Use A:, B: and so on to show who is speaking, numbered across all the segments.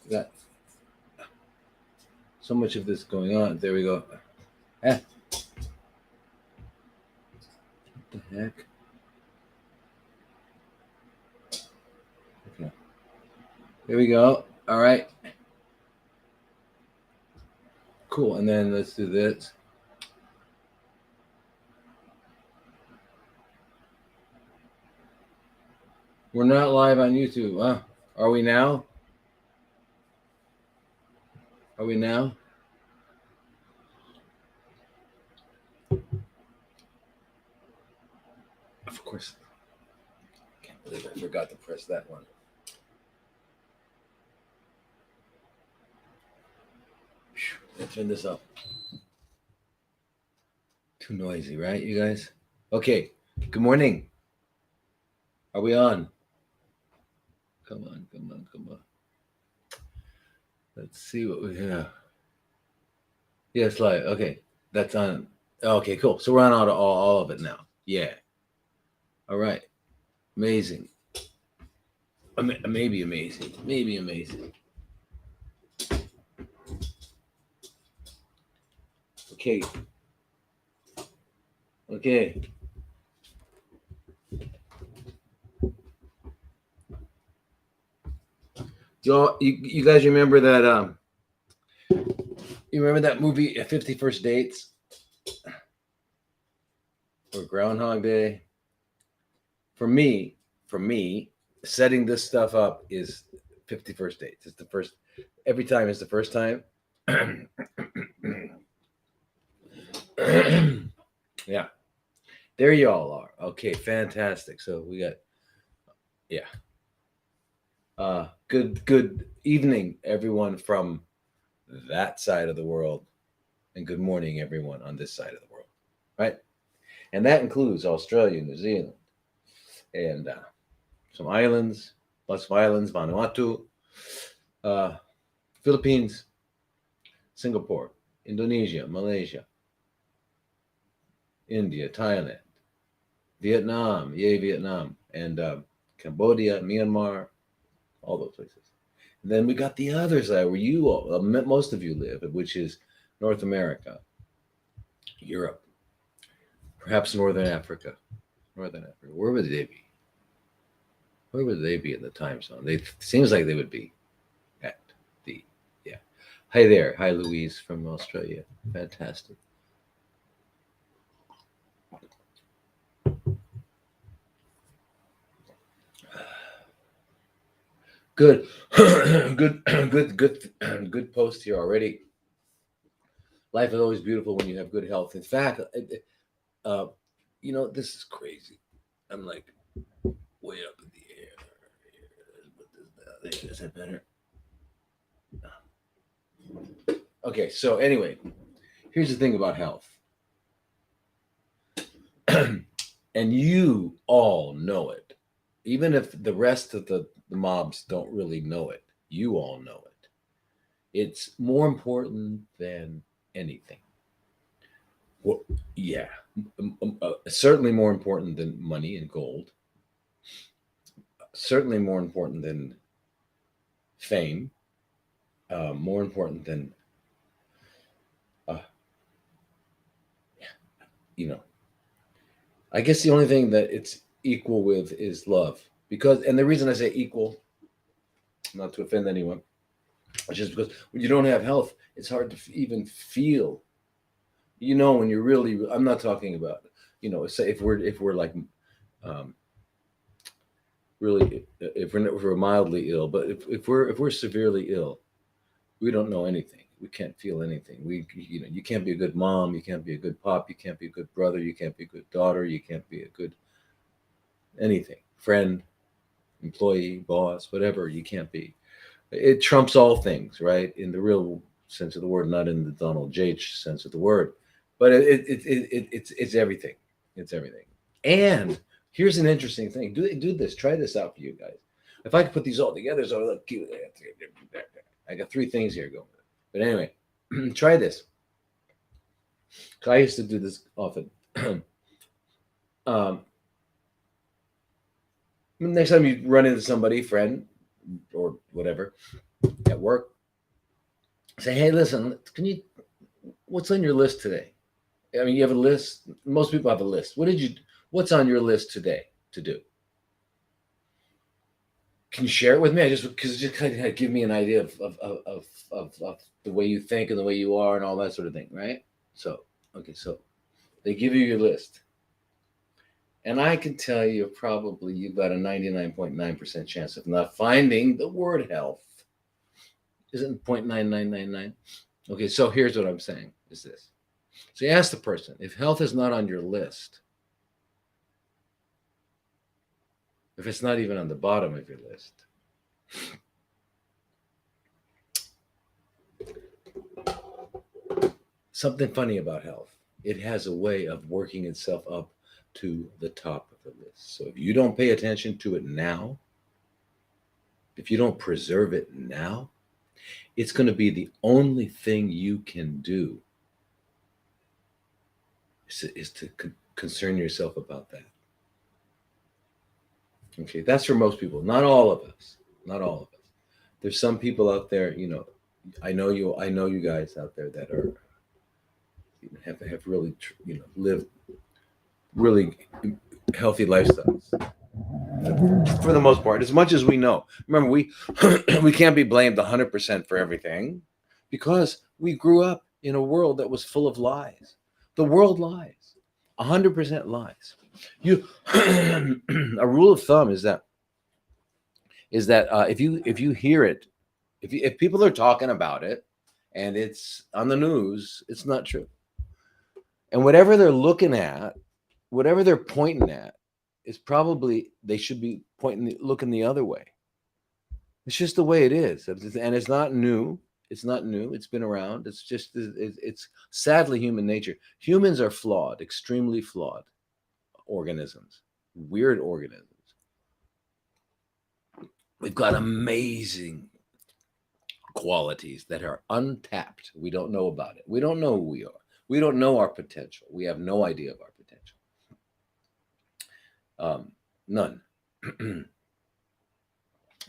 A: got so much of this going on. There we go. What the heck? Okay. Here we go. All right. Cool. And then let's do this. We're not live on YouTube. Huh? Are we now? Are we now? Of course. I can't believe I forgot to press that one. Let's turn this up. Too noisy, right, you guys? Okay. Good morning. Are we on? Come on, come on, come on. Let's see what we have. Yes, live. Okay. That's on. Okay, cool. So we're on all of it now. Yeah. All right. Amazing. Maybe amazing. Maybe amazing. Okay. Okay. You guys remember that you remember that movie 50 First Dates or Groundhog Day? For me, setting this stuff up is 50 First Dates. It's the first every time is the first time. Yeah. There you all are. Okay, fantastic. So we got good evening everyone from that side of the world, and good morning everyone on this side of the world, right? And that includes Australia, New Zealand, and some islands, lots of islands, Vanuatu, Philippines, Singapore, Indonesia, Malaysia, India, Thailand, Vietnam, yay Vietnam, and Cambodia, Myanmar, all those places. And then we got the other side where you all, most of you live, which is North America, Europe, perhaps Northern Africa. Northern Africa. Where would they be? Where would they be in the time zone? They seems like they would be at the Hi there. Hi Louise from Australia. Fantastic. Good. Good post here already. Life is always beautiful when you have good health. In fact, this is crazy. I'm like way up in the air. Is that better? Okay, so anyway, here's the thing about health. And you all know it. Even if the rest of the mobs don't really know it, you all know it. It's more important than anything. Well, yeah, certainly more important than money and gold. Certainly more important than fame. More important than, I guess the only thing that it's equal with is love. Because, and the reason I say equal, not to offend anyone, it's just because when you don't have health, it's hard to even feel. When you're really, I'm not talking about, say if we're like, really, if we're mildly ill, but if we're severely ill, we don't know anything. We can't feel anything. You can't be a good mom. You can't be a good pop. You can't be a good brother. You can't be a good daughter. You can't be a good anything, friend, employee, boss, whatever. You can't be. It trumps all things, right? In the real sense of the word, not in the Donald J. sense of the word, but it's everything. It's everything. And here's an interesting thing. Do this. Try this out for you guys. If I could put these all together, so look cute. I got three things here going. But anyway, try this. I used to do this often. Next time you run into somebody, friend, or whatever at work. Say, hey, listen, what's on your list today? I mean, you have a list. Most people have a list. What's on your list today to do? Can you share it with me? Because it just kind of give me an idea of the way you think and the way you are and all that sort of thing, right? So, okay, so they give you your list. And I can tell you probably you've got a 99.9% chance of not finding the word health. Isn't 0.9999? Okay, so here's what I'm saying is this. So you ask the person, if health is not on your list, if it's not even on the bottom of your list, something funny about health. It has a way of working itself up to the top of the list. So if you don't pay attention to it now, if you don't preserve it now, it's going to be the only thing you can do is to concern yourself about that. Okay, that's for most people, not all of us. Not all of us. There's some people out there, I know you guys out there that are have really lived really healthy lifestyles for the most part, as much as we know. Remember, we we can't be blamed 100% for everything because we grew up in a world that was full of lies. The world lies, 100% lies. A rule of thumb is that if you hear it, if people are talking about it and it's on the news, it's not true. And whatever they're looking at, whatever they're pointing at, is probably they should be looking the other way. It's just the way it is, and it's not new. It's not new. It's been around. It's sadly human nature. Humans are flawed, extremely flawed organisms, weird organisms. We've got amazing qualities that are untapped. We don't know about it. We don't know who we are. We don't know our potential. We have no idea of our potential. None.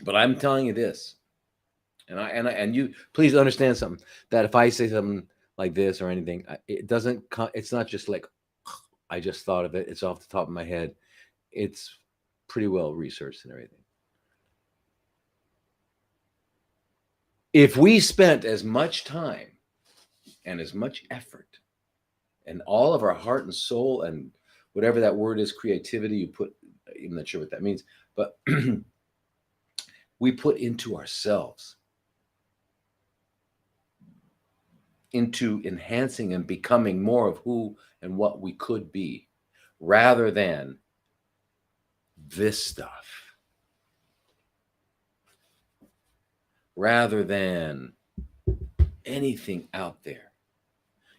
A: But I'm telling you this, and you please understand something, that if I say something like this or anything, it's not just like I just thought of it. It's off the top of my head. It's pretty well researched and everything. If we spent as much time and as much effort and all of our heart and soul and whatever that word is, creativity, you put, I'm not sure what that means, but we put into ourselves, into enhancing and becoming more of who and what we could be, rather than this stuff, rather than anything out there.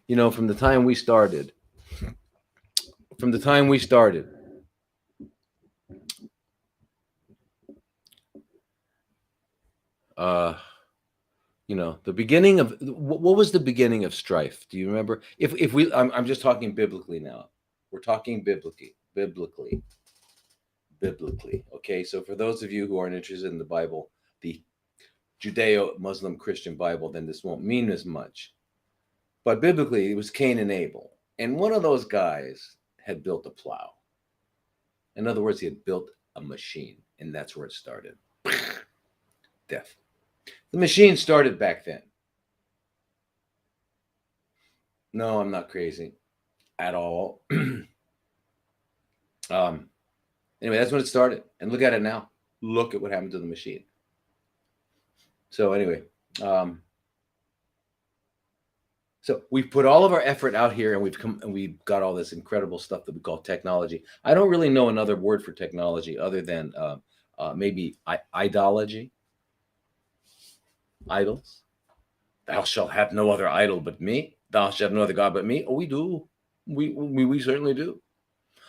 A: From the time we started, the beginning of what was the beginning of strife? Do you remember? If we, I'm just talking biblically now. We're talking biblically. Okay, so for those of you who aren't interested in the Bible, the Judeo-Muslim Christian Bible, then this won't mean as much. But biblically, it was Cain and Abel, and one of those guys had built a plow. In other words, he had built a machine, and that's where it started. Death. The machine started back then. No, I'm not crazy at all. Anyway, that's when it started. And look at it now. Look at what happened to the machine. So anyway, so we've put all of our effort out here, and we've got all this incredible stuff that we call technology. I don't really know another word for technology other than maybe idology. Idols. Thou shalt have no other idol but me. Thou shalt have no other God but me. Oh, we do. We certainly do.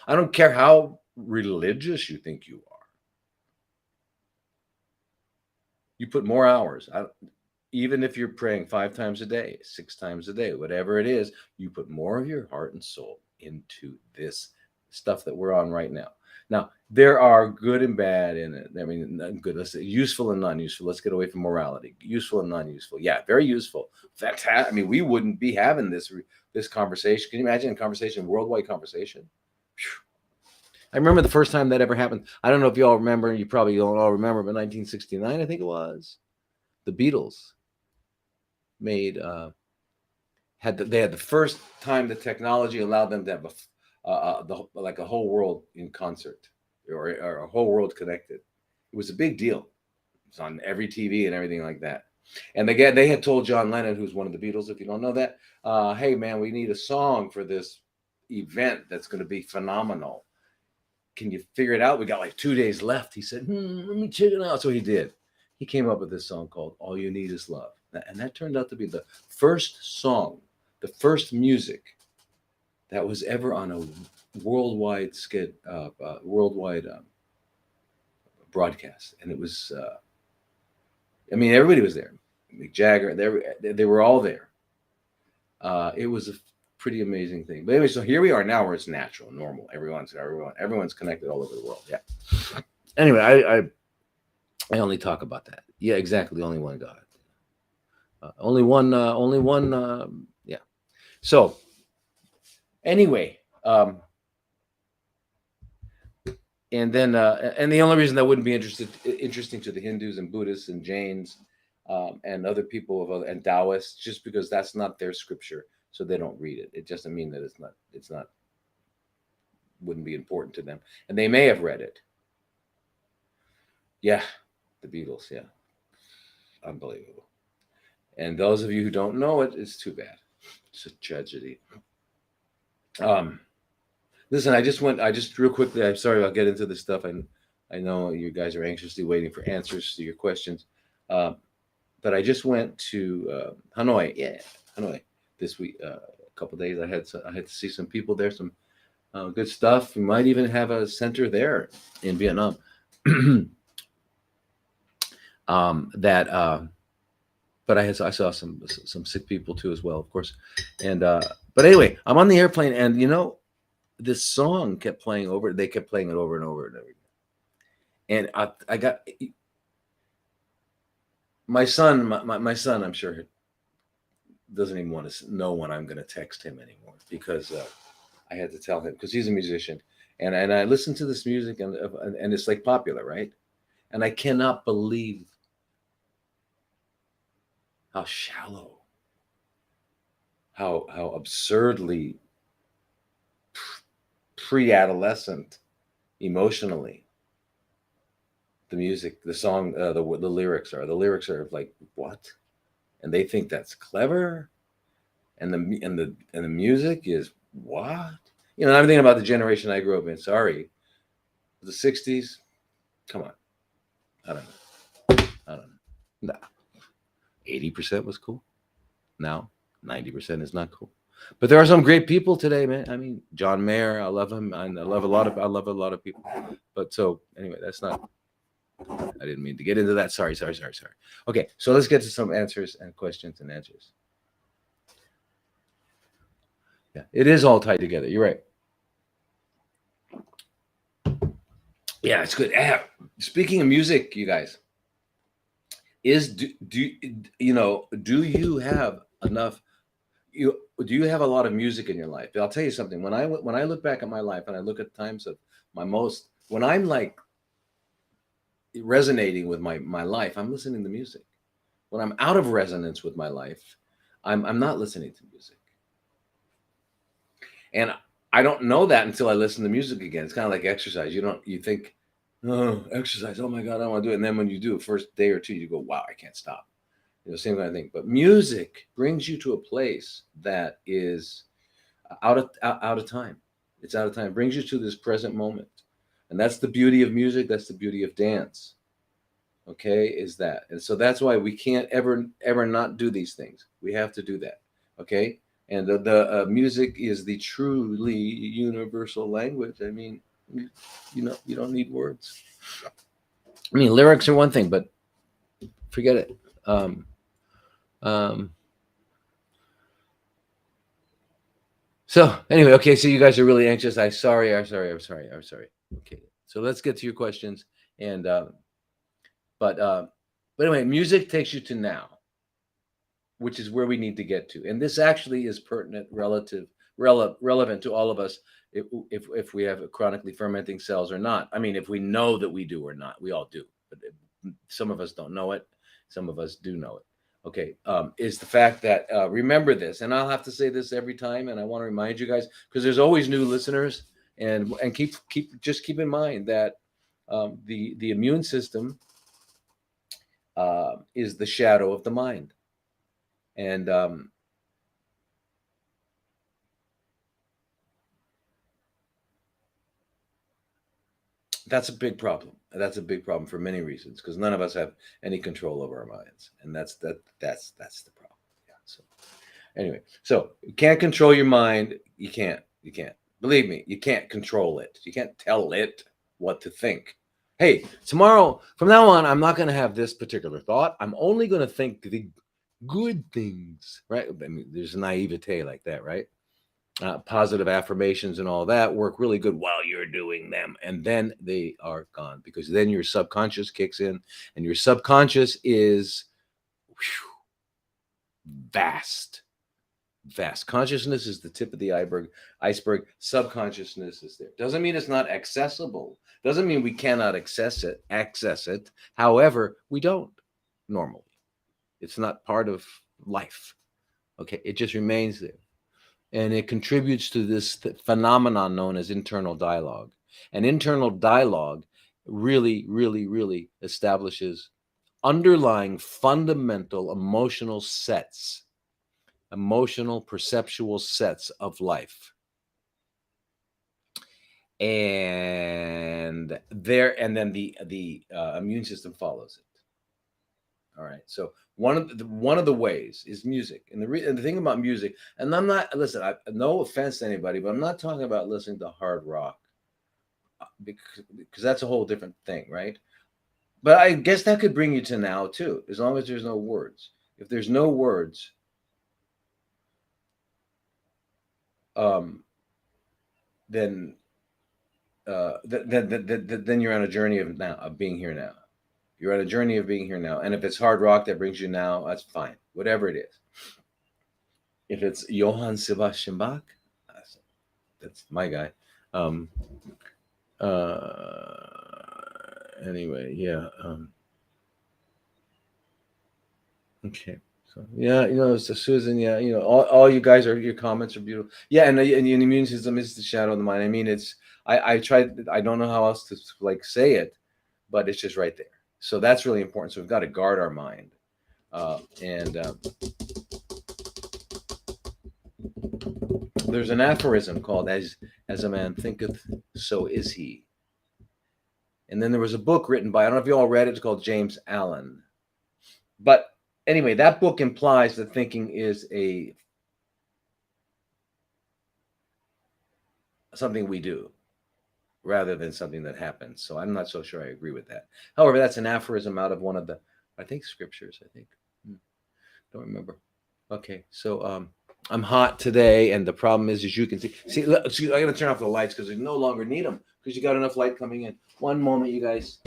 A: I don't care how religious you think you are. You put more hours. Even if you're praying 5 times a day, 6 times a day, whatever it is, you put more of your heart and soul into this stuff that we're on right now. Now, there are good and bad in it. I mean, good. Let's say useful and non-useful. Let's get away from morality. Useful and non-useful. Yeah, very useful. Fantastic. I mean, we wouldn't be having this conversation. Can you imagine a conversation, worldwide conversation? I remember the first time that ever happened. I don't know if you all remember. You probably don't all remember, but 1969, I think it was, the Beatles made they had the first time the technology allowed them to have like a whole world in concert, or a whole world connected. It was a big deal. It was on every TV and everything like that. And they had told John Lennon, who's one of the Beatles, if you don't know that, hey man, we need a song for this event that's going to be phenomenal. Can you figure it out? We got like 2 days left. He said, let me check it out. So he did. He came up with this song called All You Need Is Love. And that turned out to be the first song, the first music that was ever on a worldwide broadcast. And it was, I mean, everybody was there. Mick Jagger, they were all there. It was a pretty amazing thing. But anyway, so here we are now, where it's natural, normal. Everyone's connected all over the world. Yeah. Anyway, I only talk about that. Yeah, exactly. Only one God. Only one. Yeah. So anyway, and then and the only reason that wouldn't be interesting to the Hindus and Buddhists and Jains and other people and Taoists, just because that's not their scripture, so they don't read it. It doesn't mean that it's not wouldn't be important to them, and they may have read it. Yeah, the Beatles. Yeah, unbelievable. And those of you who don't know it, it's too bad. It's a tragedy. Listen, I just real quickly. I'm sorry, I'll get into this stuff. I know you guys are anxiously waiting for answers to your questions. But I just went to Hanoi. Yeah, Hanoi this week. A couple of days. I had to see some people there. Some good stuff. We might even have a center there in Vietnam. But I saw some sick people too as well, of course. And but anyway, I'm on the airplane, and this song kept playing over. They kept playing it over and over and over again. And I got my son. My son, I'm sure, doesn't even want to know when I'm going to text him anymore, because I had to tell him, because he's a musician, and I listen to this music, and it's like popular, right? And I cannot believe how shallow, how absurdly pre-adolescent emotionally the music, the song, the lyrics are. The lyrics are like, what? And they think that's clever, and the music is what? I'm thinking about the generation I grew up in. Sorry, the '60s. Come on, I don't know. Nah. 80% was cool. Now 90% is not cool. But there are some great people today, man. I mean, John Mayer, I love him, and I love a lot of people. But so anyway, that's not. I didn't mean to get into that. Sorry. Okay, so let's get to some answers and questions and answers. Yeah, it is all tied together. You're right. Yeah, it's good. Speaking of music, you guys, do you have enough? Do you have a lot of music in your life? I'll tell you something. When I look back at my life, and I look at times of when I'm like resonating with my life, I'm listening to music. When I'm out of resonance with my life, I'm not listening to music. And I don't know that until I listen to music again. It's kind of like exercise. You think, oh, exercise. Oh my God, I want to do it. And then when you do it, first day or two, you go, wow, I can't stop. Same kind of thing. But music brings you to a place that is out of time. It's out of time. It brings you to this present moment. And that's the beauty of music. That's the beauty of dance. Okay, is that. And so that's why we can't ever not do these things. We have to do that. Okay. And the music is the truly universal language. I mean, you don't need words. I mean, lyrics are one thing, but forget it. So anyway, okay. So you guys are really anxious. I'm sorry. Okay. So let's get to your questions. And but anyway, music takes you to now, which is where we need to get to. And this actually is pertinent, relevant to all of us if we have chronically fermenting cells or not. I mean, if we know that we do or not, we all do, but some of us don't know it. Some of us do know it. Okay, is the fact that remember this, and I'll have to say this every time, and I want to remind you guys because there's always new listeners, and keep in mind that the immune system is the shadow of the mind, and that's a big problem. That's a big problem for many reasons because none of us have any control over our minds, and that's the problem. Yeah. So anyway, so you can't control your mind. You can't. You can't. Believe me, you can't control it. You can't tell it what to think. Hey, tomorrow, from now on, I'm not going to have this particular thought. I'm only going to think the good things, right? I mean, there's naivete like that, right? Positive affirmations and all that work really good while you're doing them, and then they are gone because then your subconscious kicks in, and your subconscious is vast. Consciousness is the tip of the iceberg. Subconsciousness is there. Doesn't mean it's not accessible. Doesn't mean we cannot access it. However, we don't normally. It's not part of life. Okay, it just remains there. And it contributes to this phenomenon known as internal dialogue. And internal dialogue really, really, really establishes underlying fundamental emotional perceptual sets of life. And then the immune system follows it. All right. So one of the ways is music, and the thing about music, and I'm not no offense to anybody, but I'm not talking about listening to hard rock because that's a whole different thing, right? But I guess that could bring you to now too, as long as there's no words. If there's no words, then you're on a journey of being here now. You're on a journey of being here now. And if it's hard rock that brings you now, that's fine. Whatever it is. If it's Johann Sebastian Bach, that's my guy. Anyway, yeah. Okay. So yeah, so Susan, yeah, all you guys your comments are beautiful. Yeah, and the immune system is the shadow of the mind. I mean, I tried. I don't know how else to say it, but it's just right there. So that's really important. So we've got to guard our mind, and there's an aphorism called "As a man thinketh, so is he." And then there was a book written by, I don't know if you all read it. It's called James Allen. But anyway, that book implies that thinking is something we do rather than something that happens. So I'm not so sure I agree with that. However, that's an aphorism out of one of the, I think, scriptures. I think. Don't remember. Okay, so I'm hot today, and the problem is you can see. I gotta turn off the lights because we no longer need them because you got enough light coming in. One moment, you guys.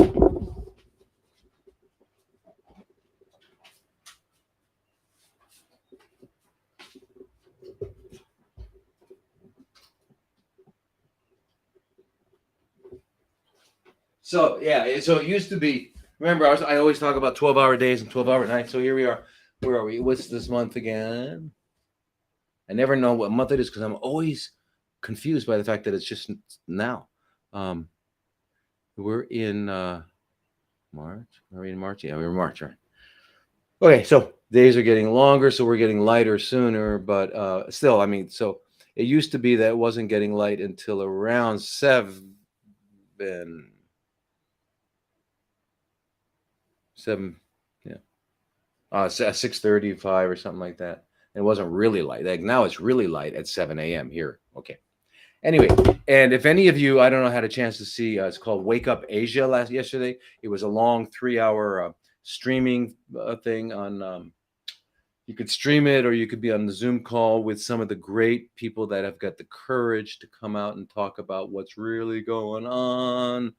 A: So yeah, so it used to be. Remember, I always talk about 12-hour days and 12-hour nights. So here we are. Where are we? What's this month again? I never know what month it is because I'm always confused by the fact that it's just now. We're in March. Are we in March? Yeah, we're in March, right? Okay, so days are getting longer, so we're getting lighter sooner. But still, I mean, so it used to be that it wasn't getting light until around 7. 7, yeah, 6:35 or something like that. It wasn't really light. Like now, it's really light at 7 a.m. here. Okay. Anyway, and if any of you, I don't know, had a chance to see, it's called Wake Up Asia yesterday. It was a long 3-hour streaming thing on. You could stream it, or you could be on the Zoom call with some of the great people that have got the courage to come out and talk about what's really going on.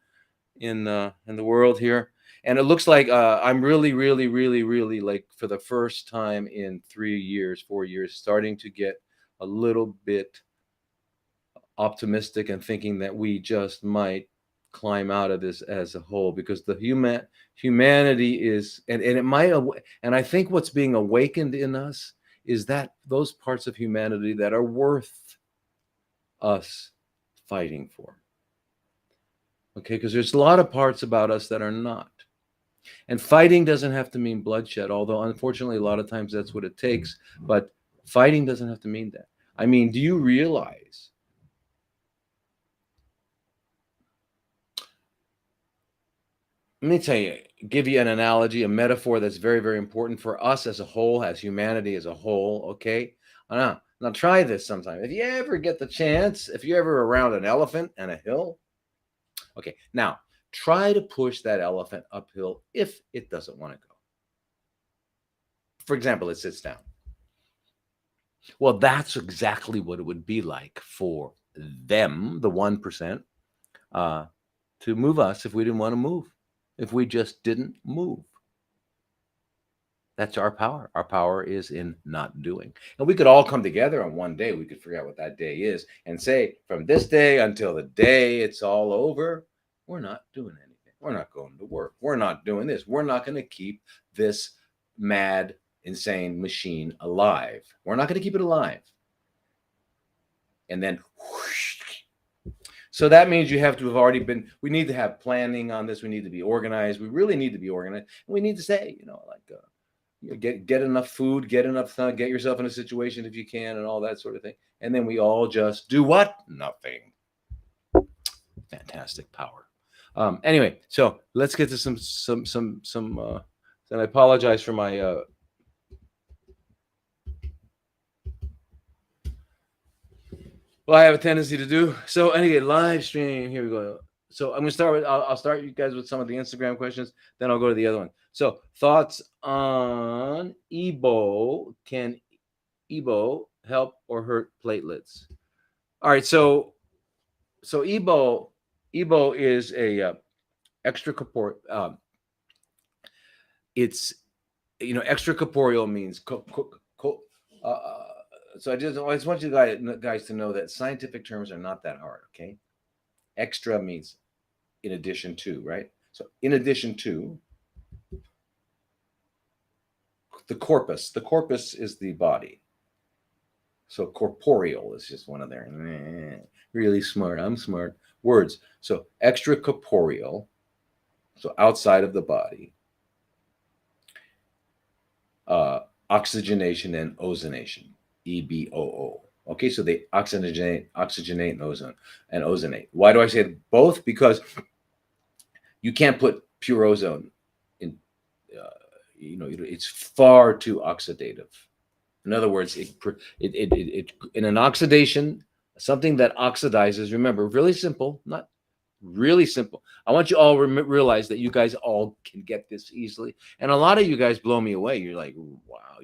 A: in the world here, and it looks like I'm really, really, really, really, like, for the first time in 3 years, 4 years, starting to get a little bit optimistic and thinking that we just might climb out of this as a whole, because the humanity is, and it might and I think what's being awakened in us is that those parts of humanity that are worth us fighting for. Okay, because there's a lot of parts about us that are not. And fighting doesn't have to mean bloodshed, although unfortunately a lot of times that's what it takes. But fighting doesn't have to mean that. I mean, do you realize let me tell you, give you an analogy, a metaphor that's very, very important for us as a whole, as humanity as a whole. Okay. Now try this sometime. If you ever get the chance, if you're ever around an elephant and a hill, okay, now try to push that elephant uphill if it doesn't want to go. For example, it sits down. Well, that's exactly what it would be like for them, the 1%, to move us if we didn't want to move, if we just didn't move. That's our power. Our power is in not doing. And we could all come together on one day. We could figure out what that day is and say, from this day until the day it's all over, we're not doing anything. We're not going to work. We're not doing this. We're not going to keep this mad, insane machine alive. We're not going to keep it alive. And then whoosh. So that means you have to have already been, we need to have planning on this. We need to be organized. We really need to be organized. And we need to say, get enough food, get enough time, get yourself in a situation if you can, and all that sort of thing. And then we all just do what? Nothing. Fantastic power. Anyway, so let's get to some. And I apologize for my. Well, I have a tendency to do so. Anyway, live stream. Here we go. So I'm gonna start with. I'll start you guys with some of the Instagram questions. Then I'll go to the other one. So thoughts on EBOO? Can EBOO help or hurt platelets? All right. So EBOO is a extracorporeal. It's extracorporeal means so I just want you guys to know that scientific terms are not that hard. Okay. Extra means in addition to, right? So in addition to the corpus is the body. So corporeal is just one of their really smart. I'm smart words. So extracorporeal, so outside of the body, oxygenation and ozonation, EBOO. Okay, so they oxygenate and ozonate. Why do I say both? Because you can't put pure ozone in. It's far too oxidative. In other words, it in an oxidation, something that oxidizes. Remember, really simple, not really simple. I want you all realize that you guys all can get this easily, and a lot of you guys blow me away. You're like, wow,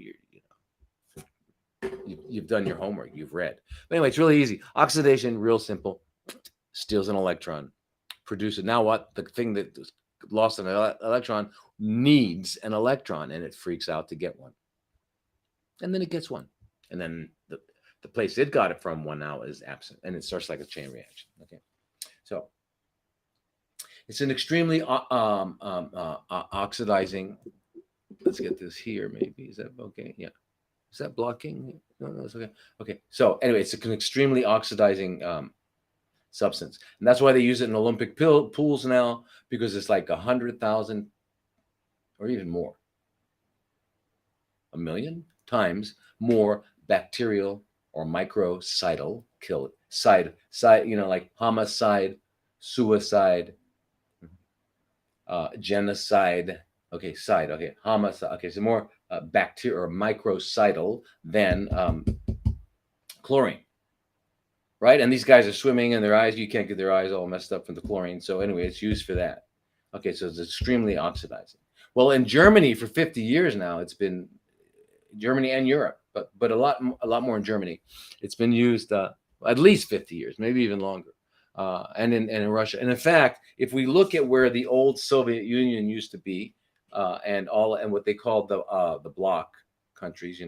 A: you've done your homework, you've read. But anyway, it's really easy. Oxidation, real simple. Steals an electron, produces. Now what? The thing that lost an electron needs an electron, and it freaks out to get one. And then it gets one. And then the place it got it from one now is absent. And it starts like a chain reaction. Okay. So it's an extremely oxidizing. Let's get this here, maybe. Is that okay? Yeah. Is that blocking? No, it's okay. Okay. So anyway, it's an extremely oxidizing substance. And that's why they use it in Olympic pools now, because it's like 100,000 or even more. 1,000,000 times more bacterial or microcidal kill side, like homicide, suicide, genocide. Okay, side. Okay, homicide. Okay, so more bacteria or microcidal than chlorine, right? And these guys are swimming in their eyes. You can't get their eyes all messed up from the chlorine. So anyway, it's used for that. Okay, so it's extremely oxidizing. Well, in Germany for 50 years now, it's been Germany and Europe, but a lot more in Germany. It's been used at least 50 years, maybe even longer. and in Russia. And in fact, if we look at where the old Soviet Union used to be, and what they called the bloc countries,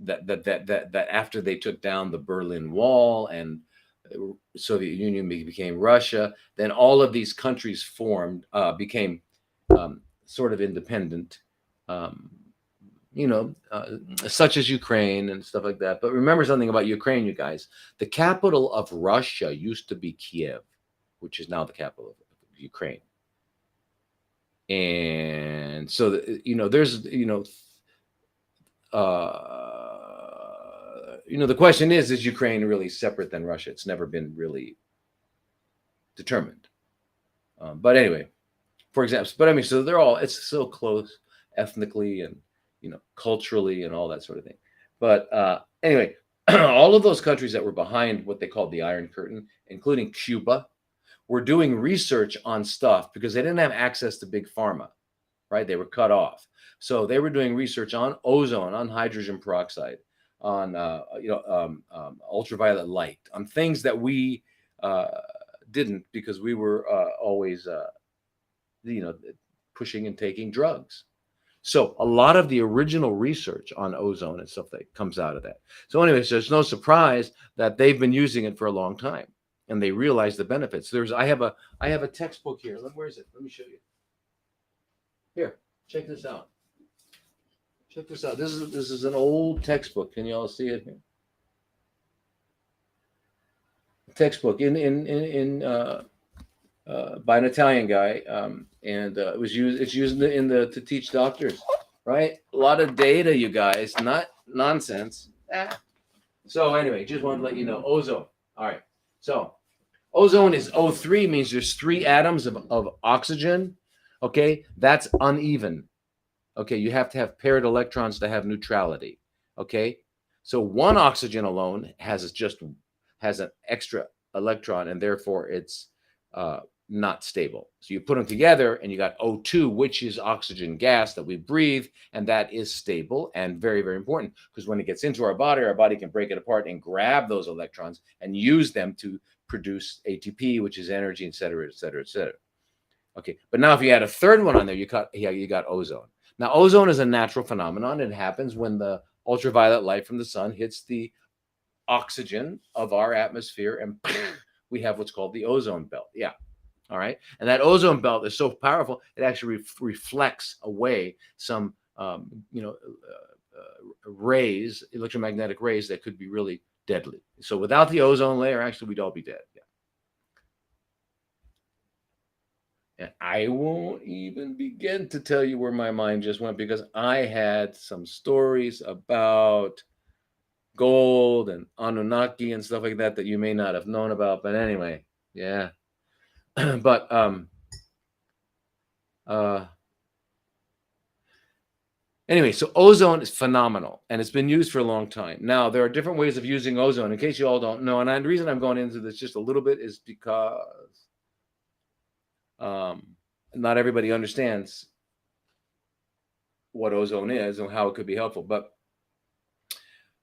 A: that after they took down the Berlin Wall and the Soviet Union became Russia, then all of these countries became sort of independent. Um, such as Ukraine and stuff like that. But remember something about Ukraine, you guys. The capital of Russia used to be Kiev, which is now the capital of Ukraine. And so, there's, the question is Ukraine really separate than Russia? It's never been really determined. But anyway, for example, so it's so close ethnically and, culturally and all that sort of thing. But anyway, all of those countries that were behind what they called the Iron Curtain, including Cuba, were doing research on stuff because they didn't have access to big pharma, right? They were cut off. So they were doing research on ozone, on hydrogen peroxide, on ultraviolet light, on things that we didn't, because we were always pushing and taking drugs. So a lot of the original research on ozone and stuff that comes out of that. So anyways, there's no surprise that they've been using it for a long time, and they realize the benefits. I have a textbook here. Where is it? Let me show you. Here, check this out. Check this out. This is an old textbook. Can you all see it here? Textbook by an Italian guy, and it's used to teach doctors, right? A lot of data, you guys, not nonsense. So anyway, just wanted to let you know, ozone. All right, so ozone is O3, means there's 3 atoms of oxygen. Okay, that's uneven. Okay, you have to have paired electrons to have neutrality. Okay, so one oxygen alone has an extra electron, and therefore it's not stable. So you put them together and you got O2, which is oxygen gas that we breathe, and that is stable and very, very important, because when it gets into our body can break it apart and grab those electrons and use them to produce ATP, which is energy, et cetera, et cetera, et cetera. Okay, but now if you add a third one on there, you got ozone. Now, ozone is a natural phenomenon. It happens when the ultraviolet light from the sun hits the oxygen of our atmosphere, and we have what's called the ozone belt. Yeah. All right. And that ozone belt is so powerful, it actually reflects away some, rays, electromagnetic rays that could be really deadly. So without the ozone layer, actually, we'd all be dead. Yeah. And I won't even begin to tell you where my mind just went, because I had some stories about gold and Anunnaki and stuff like that you may not have known about. But anyway, yeah. But anyway, so ozone is phenomenal, and it's been used for a long time. Now, there are different ways of using ozone, in case you all don't know. And the reason I'm going into this just a little bit is because not everybody understands what ozone is and how it could be helpful. But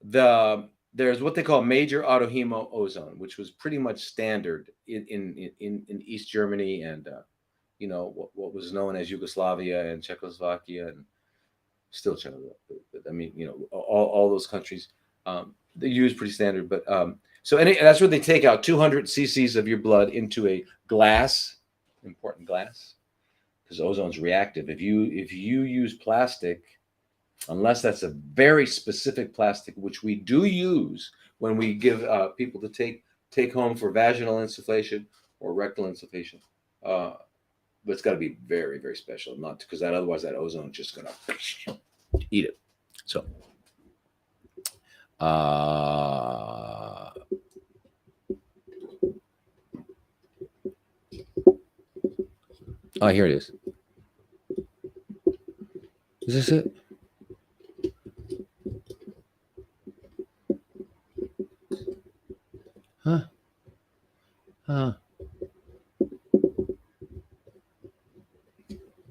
A: there's what they call major autohemo ozone, which was pretty much standard in East Germany and what was known as Yugoslavia and Czechoslovakia, and still Czechoslovakia. All those countries, they use pretty standard. But that's where they take out 200 cc's of your blood into a glass, important glass, because ozone's reactive. If you use plastic, unless that's a very specific plastic, which we do use when we give people to take home for vaginal insufflation or rectal insufflation, but it's got to be very, very special, not because otherwise that ozone is just going to eat it. So, here it is. Is this it? Huh?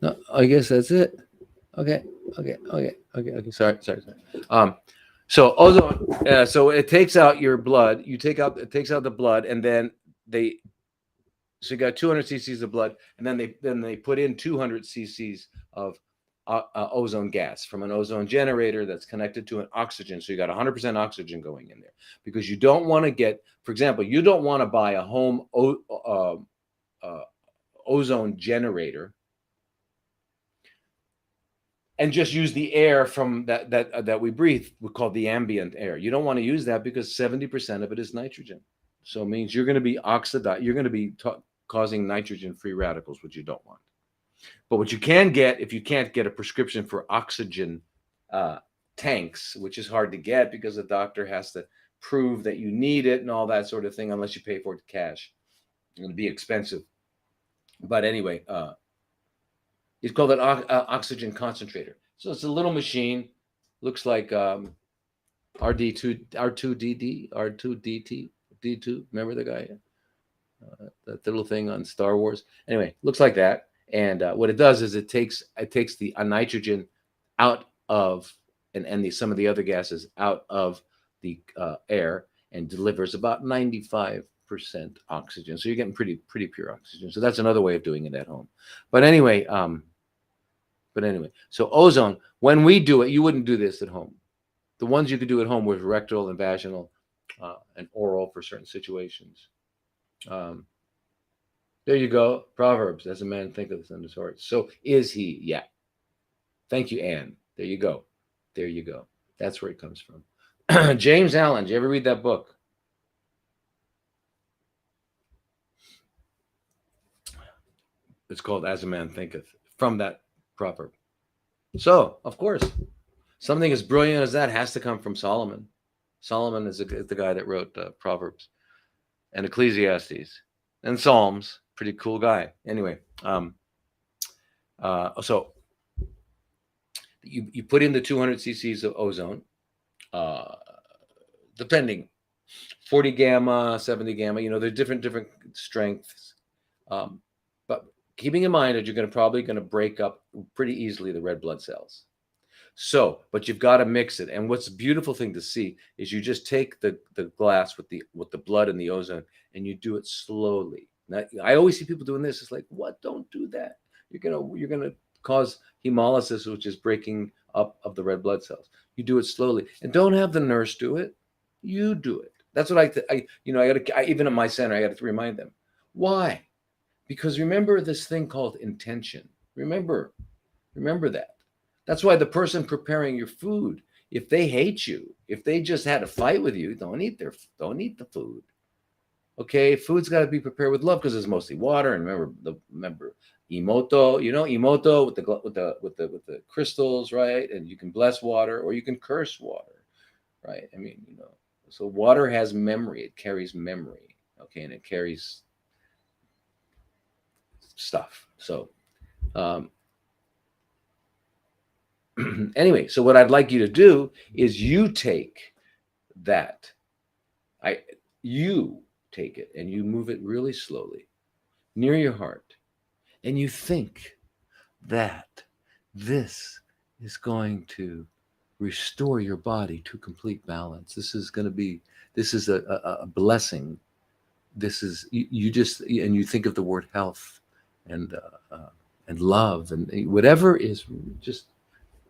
A: No, I guess that's it. Okay. Sorry. So ozone, so it takes out your blood. It takes out the blood, and then they, so you got 200 cc's of blood, and then they put in 200 cc's of ozone gas from an ozone generator that's connected to an oxygen. So you got 100% oxygen going in there, because you don't want to get, for example, you don't want to buy a home ozone generator and just use the air from that we breathe, we call the ambient air. You don't want to use that, because 70% of it is nitrogen. So it means you're going to be oxidized. You're going to be causing nitrogen free radicals, which you don't want. But what you can get, if you can't get a prescription for oxygen tanks, which is hard to get because the doctor has to prove that you need it and all that sort of thing, unless you pay for it cash. It's going to be expensive. But anyway, it's called an oxygen concentrator. So it's a little machine, looks like R2DT, D2. Remember the guy? That little thing on Star Wars. Anyway, looks like that. And what it does is it takes the nitrogen out of and some of the other gases out of the air, and delivers about 95% oxygen. So you're getting pretty pure oxygen. So that's another way of doing it at home. But anyway, so ozone, when we do it, you wouldn't do this at home. The ones you could do at home were rectal and vaginal and oral for certain situations. There you go. Proverbs, as a man thinketh in his heart, so is he. Yeah. Thank you, Anne. There you go. There you go. That's where it comes from. James Allen, did you ever read that book? It's called As a Man Thinketh, from that proverb. So, of course, something as brilliant as that has to come from Solomon. Solomon is the guy that wrote Proverbs and Ecclesiastes and Psalms. Pretty cool guy. Anyway, so you put in the 200 cc's of ozone, depending, 40 gamma, 70 gamma. There's different strengths, but keeping in mind that you're probably going to break up pretty easily the red blood cells. So, but you've got to mix it. And what's a beautiful thing to see is you just take the glass with the blood and the ozone, and you do it slowly. Now, I always see people doing this. It's like, what? Don't do that. You're gonna cause hemolysis, which is breaking up of the red blood cells. You do it slowly, and don't have the nurse do it. You do it. That's what even at my center, I got to remind them. Why? Because remember this thing called intention. Remember that. That's why the person preparing your food, if they hate you, if they just had a fight with you, don't eat the food. Okay, food's got to be prepared with love, because it's mostly water. And remember emoto, emoto with the crystals, right? And you can bless water or you can curse water, right? So water has memory. It carries memory, okay, and it carries stuff. So anyway, so what I'd like you to do is you take that. You take it and you move it really slowly near your heart, and you think that this is going to restore your body to complete balance. This is a blessing. This is and you think of the word health and love and whatever is just,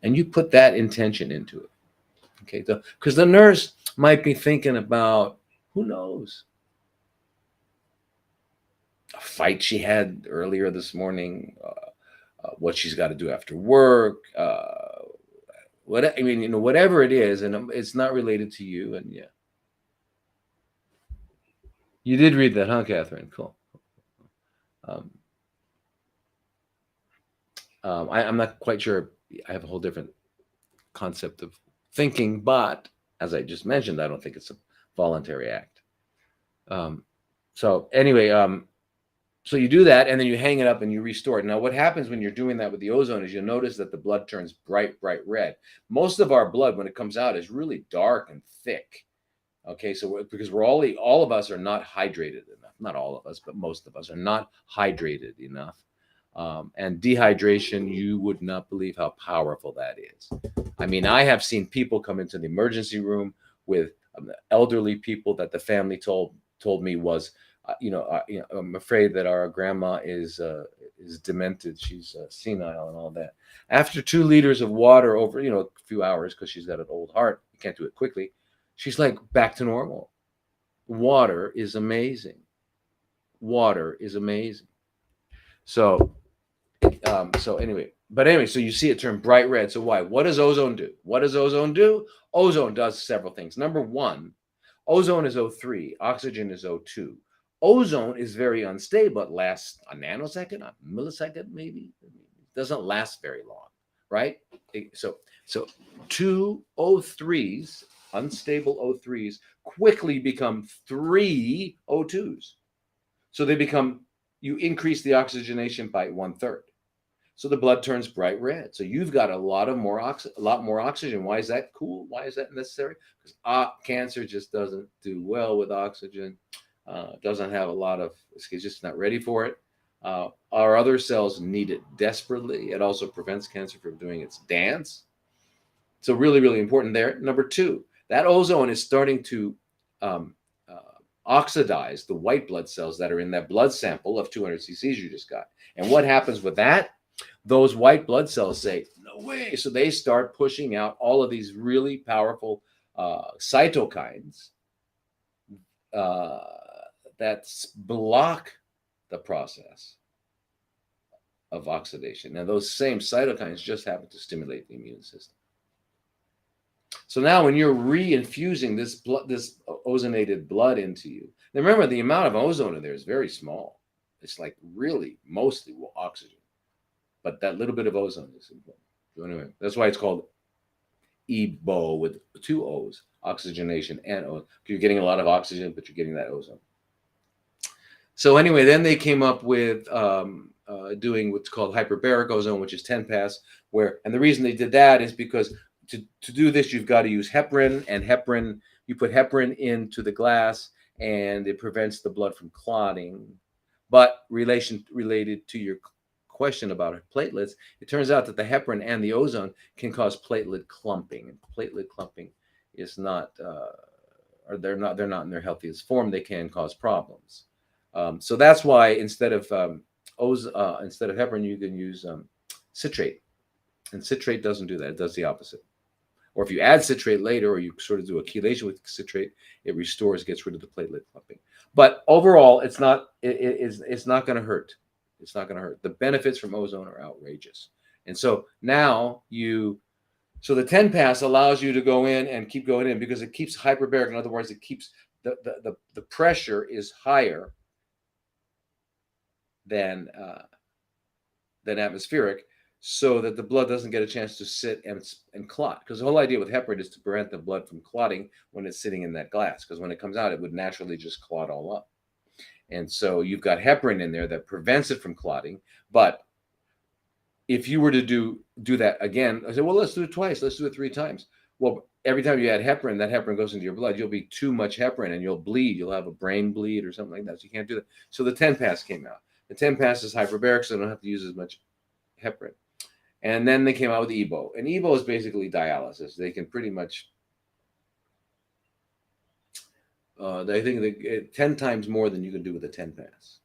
A: and you put that intention into it. Okay, because the nurse might be thinking about, who knows, a fight she had earlier this morning, what she's got to do after work, whatever it is, and it's not related to you. And yeah, you did read that, huh, Catherine? Cool. I'm not quite sure. I have a whole different concept of thinking, but as I just mentioned, I don't think it's a voluntary act. So anyway, so you do that, and then you hang it up and you restore it. Now, what happens when you're doing that with the ozone is you'll notice that the blood turns bright red. Most of our blood, when it comes out, is really dark and thick. Okay, so because all of us are not hydrated enough. Not all of us, but most of us are not hydrated enough And dehydration, you would not believe how powerful that is. I mean, I have seen people come into the emergency room with elderly people that the family told me was, I'm afraid that our grandma is demented. She's senile and all that. After 2 liters of water over a few hours, because she's got an old heart, you can't do it quickly. She's like back to normal. Water is amazing. Water is amazing. So so you see it turn bright red. So why? What does ozone do? What does ozone do? Ozone does several things. Number one, ozone is O3, oxygen is O2. Ozone is very unstable. It lasts a nanosecond, a millisecond, maybe. It doesn't last very long, right? So two O3s, unstable O3s, quickly become 3 O2s. So you increase the oxygenation by 1/3. So the blood turns bright red. So you've got a lot more oxygen. Why is that cool? Why is that necessary? Because cancer just doesn't do well with oxygen. Doesn't have a lot of. It's just not ready for it. Our other cells need it desperately. It also prevents cancer from doing its dance. So really, really important there. Number two, that ozone is starting to oxidize the white blood cells that are in that blood sample of 200 cc's you just got. And what happens with that? Those white blood cells say, no way. So they start pushing out all of these really powerful cytokines that block the process of oxidation. Now, those same cytokines just happen to stimulate the immune system. So now when you're reinfusing this ozonated blood into you, now remember the amount of ozone in there is very small. It's like really mostly oxygen. But that little bit of ozone is important. So anyway, that's why it's called EBOO with 2 O's, oxygenation and ozone. You're getting a lot of oxygen, but you're getting that ozone. So anyway, then they came up with doing what's called hyperbaric ozone, which is 10 pass. And the reason they did that is because to do this, you've got to use heparin, and you put heparin into the glass, and it prevents the blood from clotting. But related to your question about platelets, it turns out that the heparin and the ozone can cause platelet clumping, and platelet clumping is not, or they're not in their healthiest form. They can cause problems. So that's why instead of heparin, you can use citrate, and citrate doesn't do that. It does the opposite. Or if you add citrate later, or you sort of do a chelation with citrate, it gets rid of the platelet clumping. But overall, it's not going to hurt. It's not going to hurt. The benefits from ozone are outrageous. And so now so the 10 pass allows you to go in and keep going in because it keeps hyperbaric. In other words, it keeps the pressure is higher than atmospheric, so that the blood doesn't get a chance to sit and clot. Because the whole idea with heparin is to prevent the blood from clotting when it's sitting in that glass. Because when it comes out, it would naturally just clot all up. And so you've got heparin in there that prevents it from clotting. But if you were to do that again, I said, well, let's do it twice. Let's do it 3 times. Well, every time you add heparin, that heparin goes into your blood. You'll be too much heparin and you'll bleed. You'll have a brain bleed or something like that. So you can't do that. So the 10 pass came out. The 10 pass is hyperbaric, so they don't have to use as much heparin. And then they came out with EBOO. And EBOO is basically dialysis. They can pretty much, I think they get 10 times more than you can do with a 10 pass.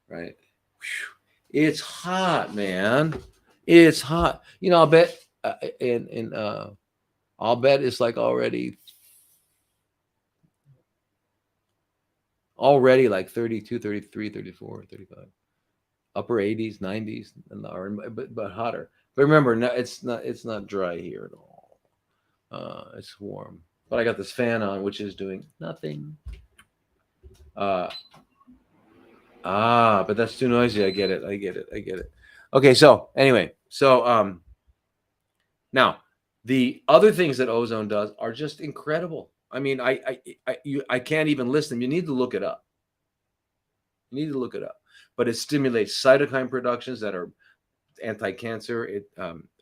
A: Right? Whew. It's hot, man. It's hot. I'll bet I'll bet it's like already like 32, 33, 34, 35. Upper 80s, 90s, but hotter. But remember, it's not dry here at all. It's warm. But I got this fan on, which is doing nothing. But that's too noisy. I get it. Okay, so anyway, now the other things that ozone does are just incredible. I mean, I can't even list them. You need to look it up. But it stimulates cytokine productions that are anti-cancer.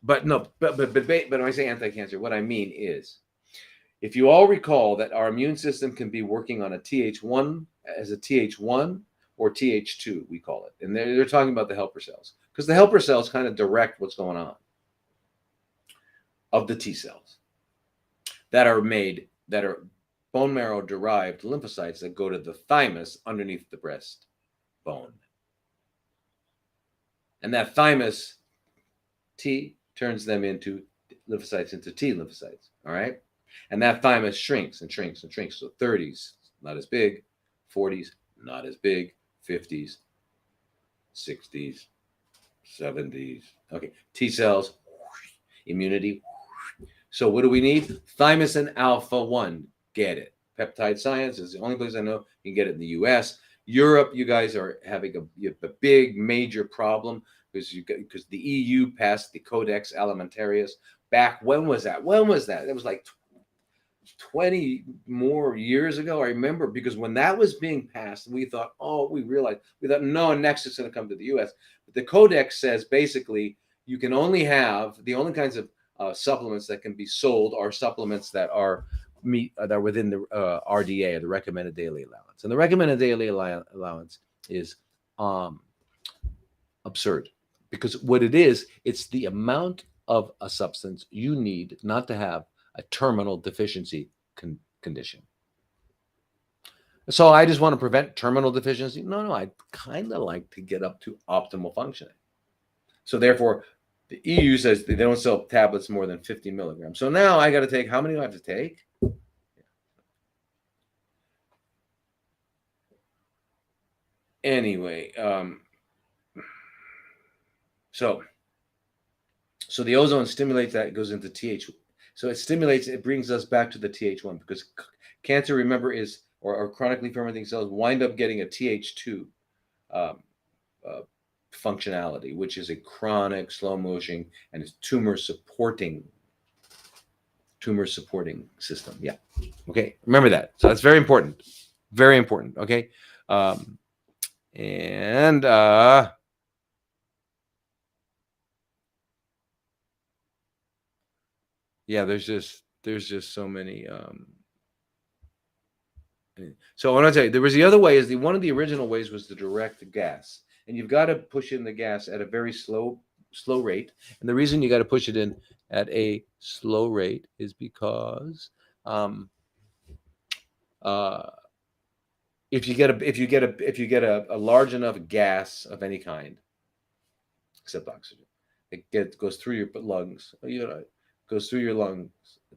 A: But when I say anti-cancer, what I mean is, if you all recall that our immune system can be working on a Th1 as a Th1 or Th2, we call it. And they're talking about the helper cells, because the helper cells kind of direct what's going on of the T cells that are bone marrow derived lymphocytes that go to the thymus underneath the breast bone. And that thymus T turns them into lymphocytes, into T lymphocytes. All right. And that thymus shrinks and shrinks and shrinks. So 30s, not as big, 40s, not as big, 50s, 60s, 70s. Okay. T cells, immunity. So what do we need? Thymosin alpha 1. Get it. Peptide Science is the only place I know you can get it in the US. Europe, you guys are having a big major problem because the EU passed the Codex Alimentarius back. When was that? It was like 20 more years ago. I remember, because when that was being passed, we thought, no, next it's going to come to the US. But the Codex says basically you can only have, the only kinds of supplements that can be sold are supplements that are within the RDA, the recommended daily allowance. And the recommended daily allowance is absurd, because what it is, it's the amount of a substance you need not to have a terminal deficiency condition. So I just want to prevent terminal deficiency? No, I kind of like to get up to optimal functioning. So therefore, the EU says they don't sell tablets more than 50 milligrams. So now I got to take, how many do I have to take? Anyway, so the ozone stimulates that, it goes into TH. So it brings us back to the TH1, because cancer, remember, is, or chronically fermenting cells wind up getting a Th2 functionality, which is a chronic, slow motion, and it's tumor supporting system. Yeah. Okay. Remember that. So that's very important. Very important. Okay. Yeah, there's just so many. So I want to tell you, there was the other way. One of the original ways was the direct gas, and you've got to push in the gas at a very slow rate. And the reason you got to push it in at a slow rate is because if you get a large enough gas of any kind, except oxygen, it goes through your lungs. Goes through your lungs,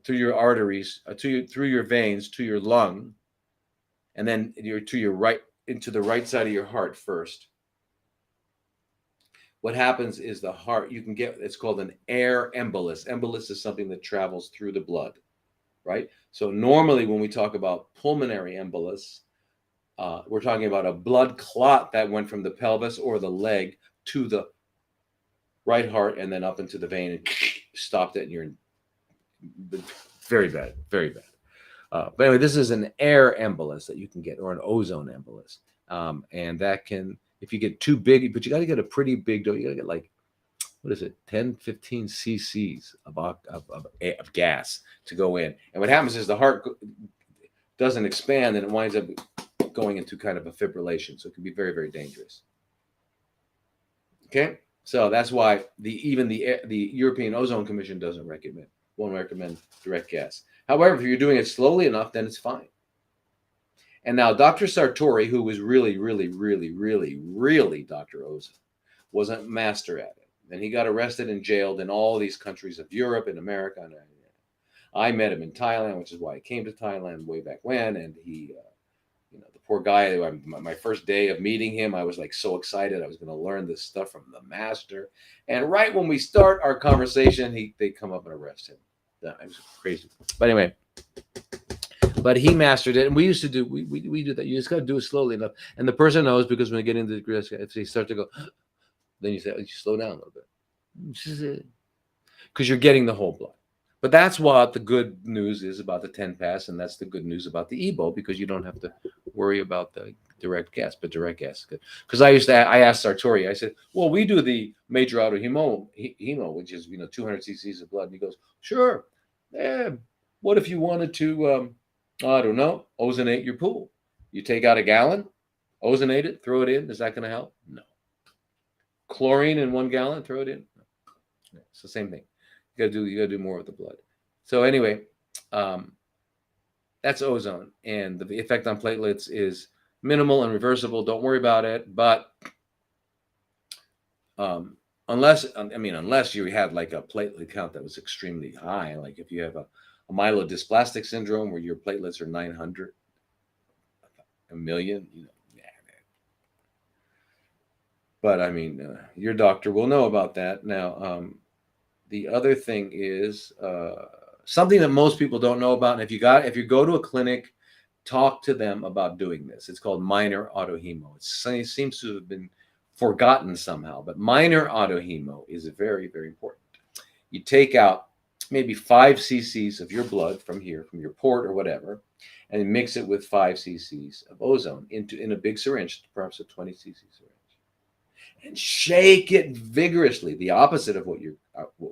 A: through your arteries, through your veins to your lung, and then into the right side of your heart first. What happens is the heart, it's called an air embolus. Embolus is something that travels through the blood, right? So normally when we talk about pulmonary embolus, we're talking about a blood clot that went from the pelvis or the leg to the right heart and then up into the vein and stopped it, and you're very bad. But anyway, this is an air embolus that you can get, or an ozone embolus. And that can, if you get too big, but you got to get a pretty big dose. You got to get like, 10, 15 cc's of gas to go in. And what happens is the heart doesn't expand, and it winds up going into kind of a fibrillation. So it can be very, very dangerous. Okay. So that's why even the European Ozone Commission won't recommend direct gas. However, if you're doing it slowly enough, then it's fine. And now Dr. Sartori, who was really, really, really, really, really Dr. Ozone, was a master at it. And he got arrested and jailed in all these countries of Europe and America. And I met him in Thailand, which is why I came to Thailand way back when. And he, the poor guy, my first day of meeting him, I was like so excited. I was going to learn this stuff from the master. And right when we start our conversation, they come up and arrest him. That was crazy. But anyway, he mastered it. And we used to do, we do that. You just got to do it slowly enough. And the person knows, because when they get into the risk, if they start to go, then you say, you slow down a little bit. Because you're getting the whole blood. But that's what the good news is about the 10 pass, and that's the good news about the EBOO, because you don't have to worry about the direct gas, but direct gas is good. Because I asked Sartori, I said, well, we do the major auto hemo, which is 200 cc's of blood. And he goes, sure. What if you wanted to, I don't know, ozonate your pool? You take out a gallon, Ozonate it, throw it in. Is that going to help? No. Chlorine in 1 gallon, throw it in. No. It's the same thing. You gotta do more with the blood. So anyway, that's ozone, and the effect on platelets is minimal and reversible. Don't worry about it. But unless you had like a platelet count that was extremely high, like if you have a myelodysplastic syndrome where your platelets are 900, a million, yeah. But I mean, your doctor will know about that. Now, the other thing is something that most people don't know about. And if you go to a clinic, talk to them about doing this. It's called minor autohemo. It seems to have been forgotten somehow, but minor autohemo is very, very important. You take out maybe 5 cc's of your blood from your port or whatever, and mix it with 5 cc's of ozone in a big syringe, perhaps a 20 cc syringe, and shake it vigorously. The opposite of what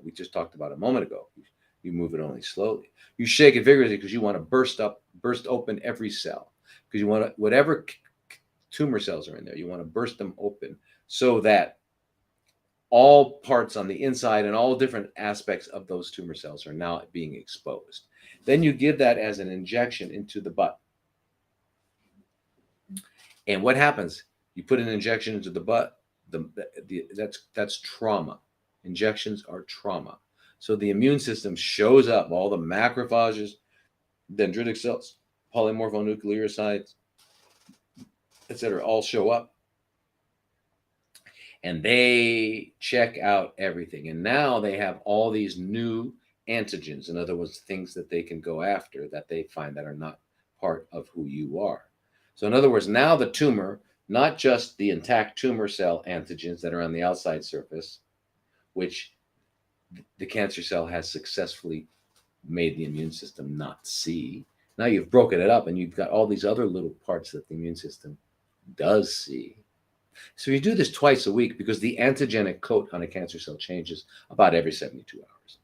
A: we just talked about a moment ago. You move it only slowly. You shake it vigorously because you want to burst open every cell, because you want to, whatever tumor cells are in there, you want to burst them open so that all parts on the inside and all different aspects of those tumor cells are now being exposed. Then you give that as an injection into the butt. And what happens? You put an injection into the butt, that's trauma. Injections are trauma. So the immune system shows up, all the macrophages, dendritic cells, polymorphonucleosides, etc., all show up. And they check out everything. And now they have all these new antigens, in other words, things that they can go after that they find that are not part of who you are. So in other words, now the tumor, not just the intact tumor cell antigens that are on the outside surface, which the cancer cell has successfully made the immune system not see. Now you've broken it up and you've got all these other little parts that the immune system does see. So you do this twice a week because the antigenic coat on a cancer cell changes about every 72 hours.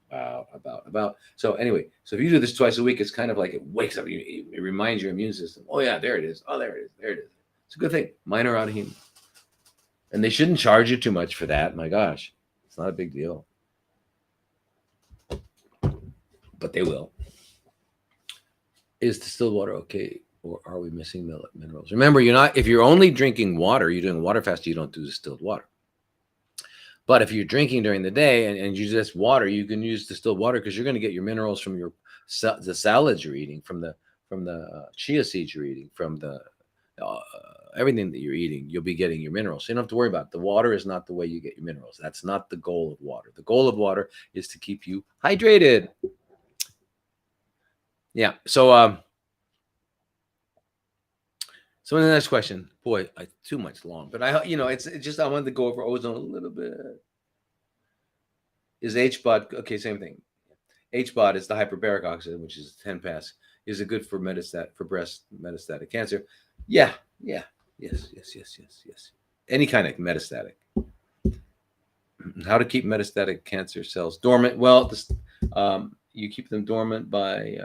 A: About. So anyway, so if you do this twice a week, it's kind of like it wakes up, it reminds your immune system, oh yeah, there it is. Oh, there it is. It's a good thing. Minor autohemo. And they shouldn't charge you too much for that. My gosh, it's not a big deal. But they will. Is distilled water okay? Or are we missing minerals? Remember, if you're only drinking water, you're doing water fast, you don't do distilled water. But if you're drinking during the day and you just water, you can use distilled water because you're going to get your minerals from the salads you're eating, from the chia seeds you're eating, from the everything that you're eating. You'll be getting your minerals. So you don't have to worry about it. The water is not the way you get your minerals. That's not the goal of water. The goal of water is to keep you hydrated. Yeah. So the next question, boy, too much long, but it's just I wanted to go over ozone a little bit. Is HBOT okay? Same thing. HBOT is the hyperbaric oxide, which is 10 pass. Is it good for breast metastatic cancer? Yeah. Yes. Any kind of metastatic. How to keep metastatic cancer cells dormant? Well, you keep them dormant by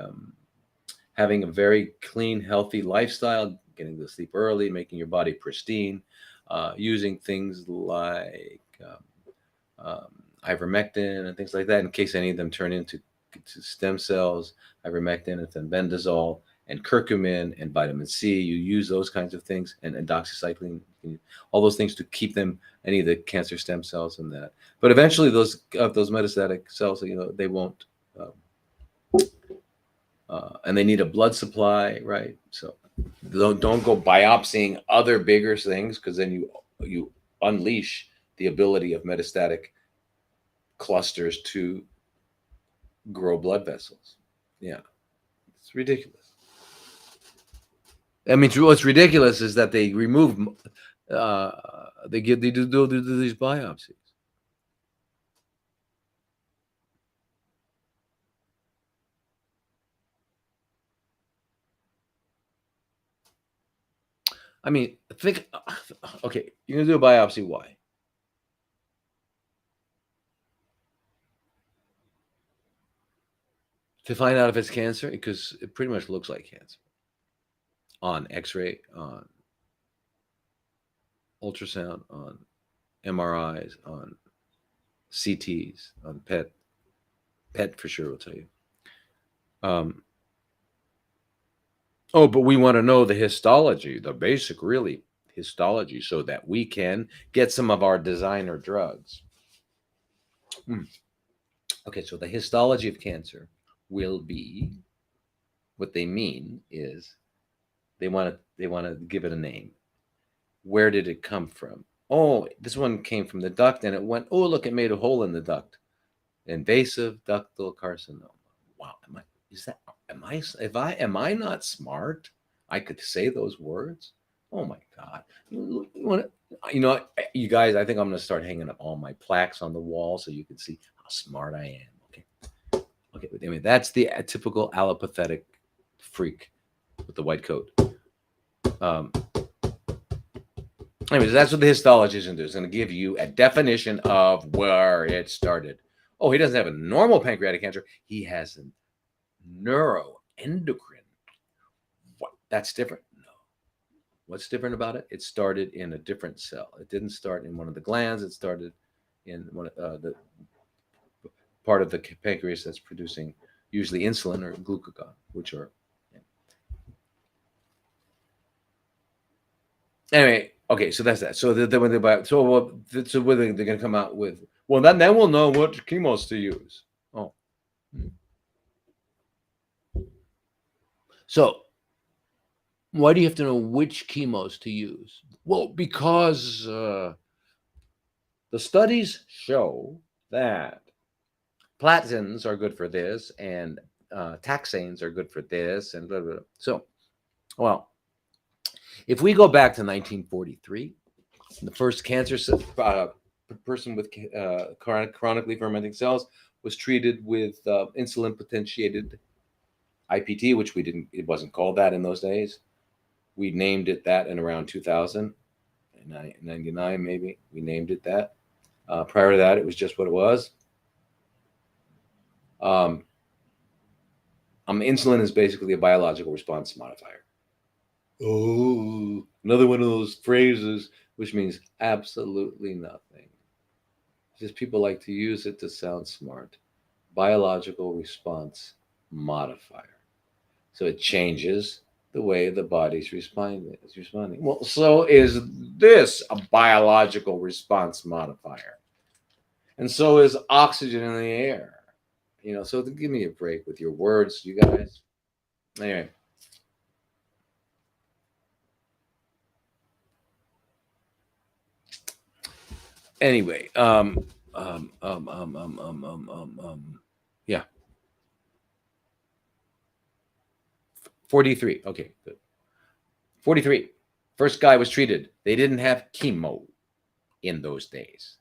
A: having a very clean, healthy lifestyle, getting to sleep early, making your body pristine, using things like ivermectin and things like that in case any of them turn into stem cells, ivermectin and fenbendazole and curcumin and vitamin C. You use those kinds of things, and doxycycline, all those things to keep them, any of the cancer stem cells and that. But eventually those metastatic cells, they won't, and they need a blood supply, right? So don't go biopsying other bigger things, because then you unleash the ability of metastatic clusters to grow blood vessels. Yeah, it's ridiculous. I mean, what's ridiculous is that they remove, they do these biopsies. I mean, okay, you're going to do a biopsy. Why? To find out if it's cancer, because it pretty much looks like cancer on X-ray. ultrasound, on MRIs, on CTs, on PET. PET for sure will tell you. But we want to know the histology, the basic, really, histology, so that we can get some of our designer drugs. Okay, so the histology of cancer will be, what they mean is they want to give it a name. Where did it come from? Oh, this one came from the duct, and it went. Oh, look, it made a hole in the duct. Invasive ductal carcinoma. Wow, am I not smart? I could say those words. Oh my God! You guys. I think I'm going to start hanging up all my plaques on the wall so you can see how smart I am. Okay. I mean, that's the typical allopathetic freak with the white coat. Anyways, that's what the histology is going to do. It's going to give you a definition of where it started. Oh, he doesn't have a normal pancreatic cancer. He has a neuroendocrine. What? That's different? No. What's different about it? It started in a different cell. It didn't start in one of the glands. It started in one of the part of the pancreas that's producing usually insulin or glucagon, which are. Anyway, okay, so that's that. So when they're going to come out with, well, then we'll know what chemos to use. Oh, so why do you have to know which chemos to use? Well, because the studies show that platins are good for this, and taxanes are good for this, and blah, blah, blah. So, well, if we go back to 1943, the first cancer person with chronically fermenting cells was treated with insulin potentiated IPT, which it wasn't called that in those days. We named it that in around 2000, 99 maybe. We named it that. Prior to that, it was just what it was. Insulin is basically a biological response modifier. Oh, another one of those phrases which means absolutely nothing. Just people like to use it to sound smart. Biological response modifier. So it changes the way the body's responding. Well, so is this a biological response modifier. And so is oxygen in the air. So give me a break with your words, you guys. Anyway. Yeah. 43. Okay, good. 43. First guy was treated. They didn't have chemo in those days.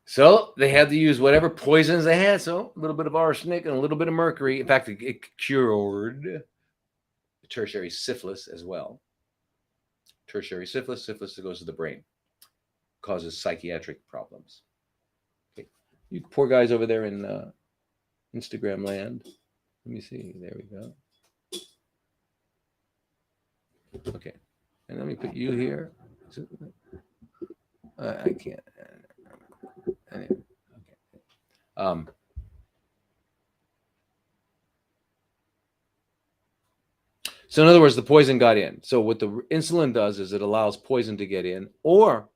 A: So they had to use whatever poisons they had. So a little bit of arsenic and a little bit of mercury. In fact, it cured tertiary syphilis as well. Tertiary syphilis that goes to the brain, causes psychiatric problems. Okay. You poor guys over there in Instagram land. Let me see. There we go. Okay. And let me put you here. I can't. Anyway. Okay. So in other words, the poison got in. So what the insulin does is it allows poison to get in, or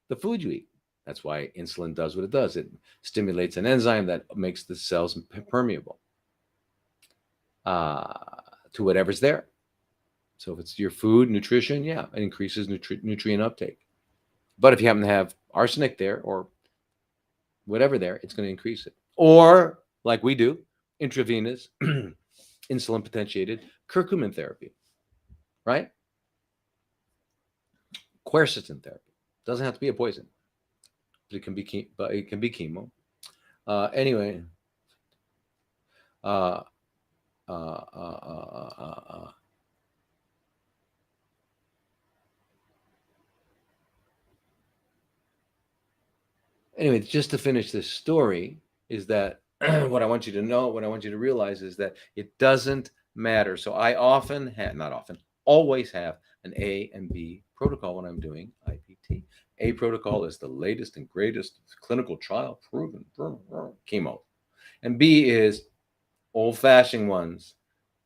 A: the food you eat. That's why insulin does what it does. It stimulates an enzyme that makes the cells permeable to whatever's there. So if it's your food, nutrition, yeah, it increases nutrient uptake. But if you happen to have arsenic there or whatever there, it's going to increase it. Or, like we do, intravenous, insulin potentiated curcumin therapy, right? Quercetin therapy. Doesn't have to be a poison. It can be chemo. Anyway. Anyway, just to finish this story is that what I want you to know, what I want you to realize is that it doesn't matter. So I often have, not often, always have an A and B protocol when I'm doing IPT. A protocol is the latest and greatest clinical trial proven chemo. And B is old-fashioned ones.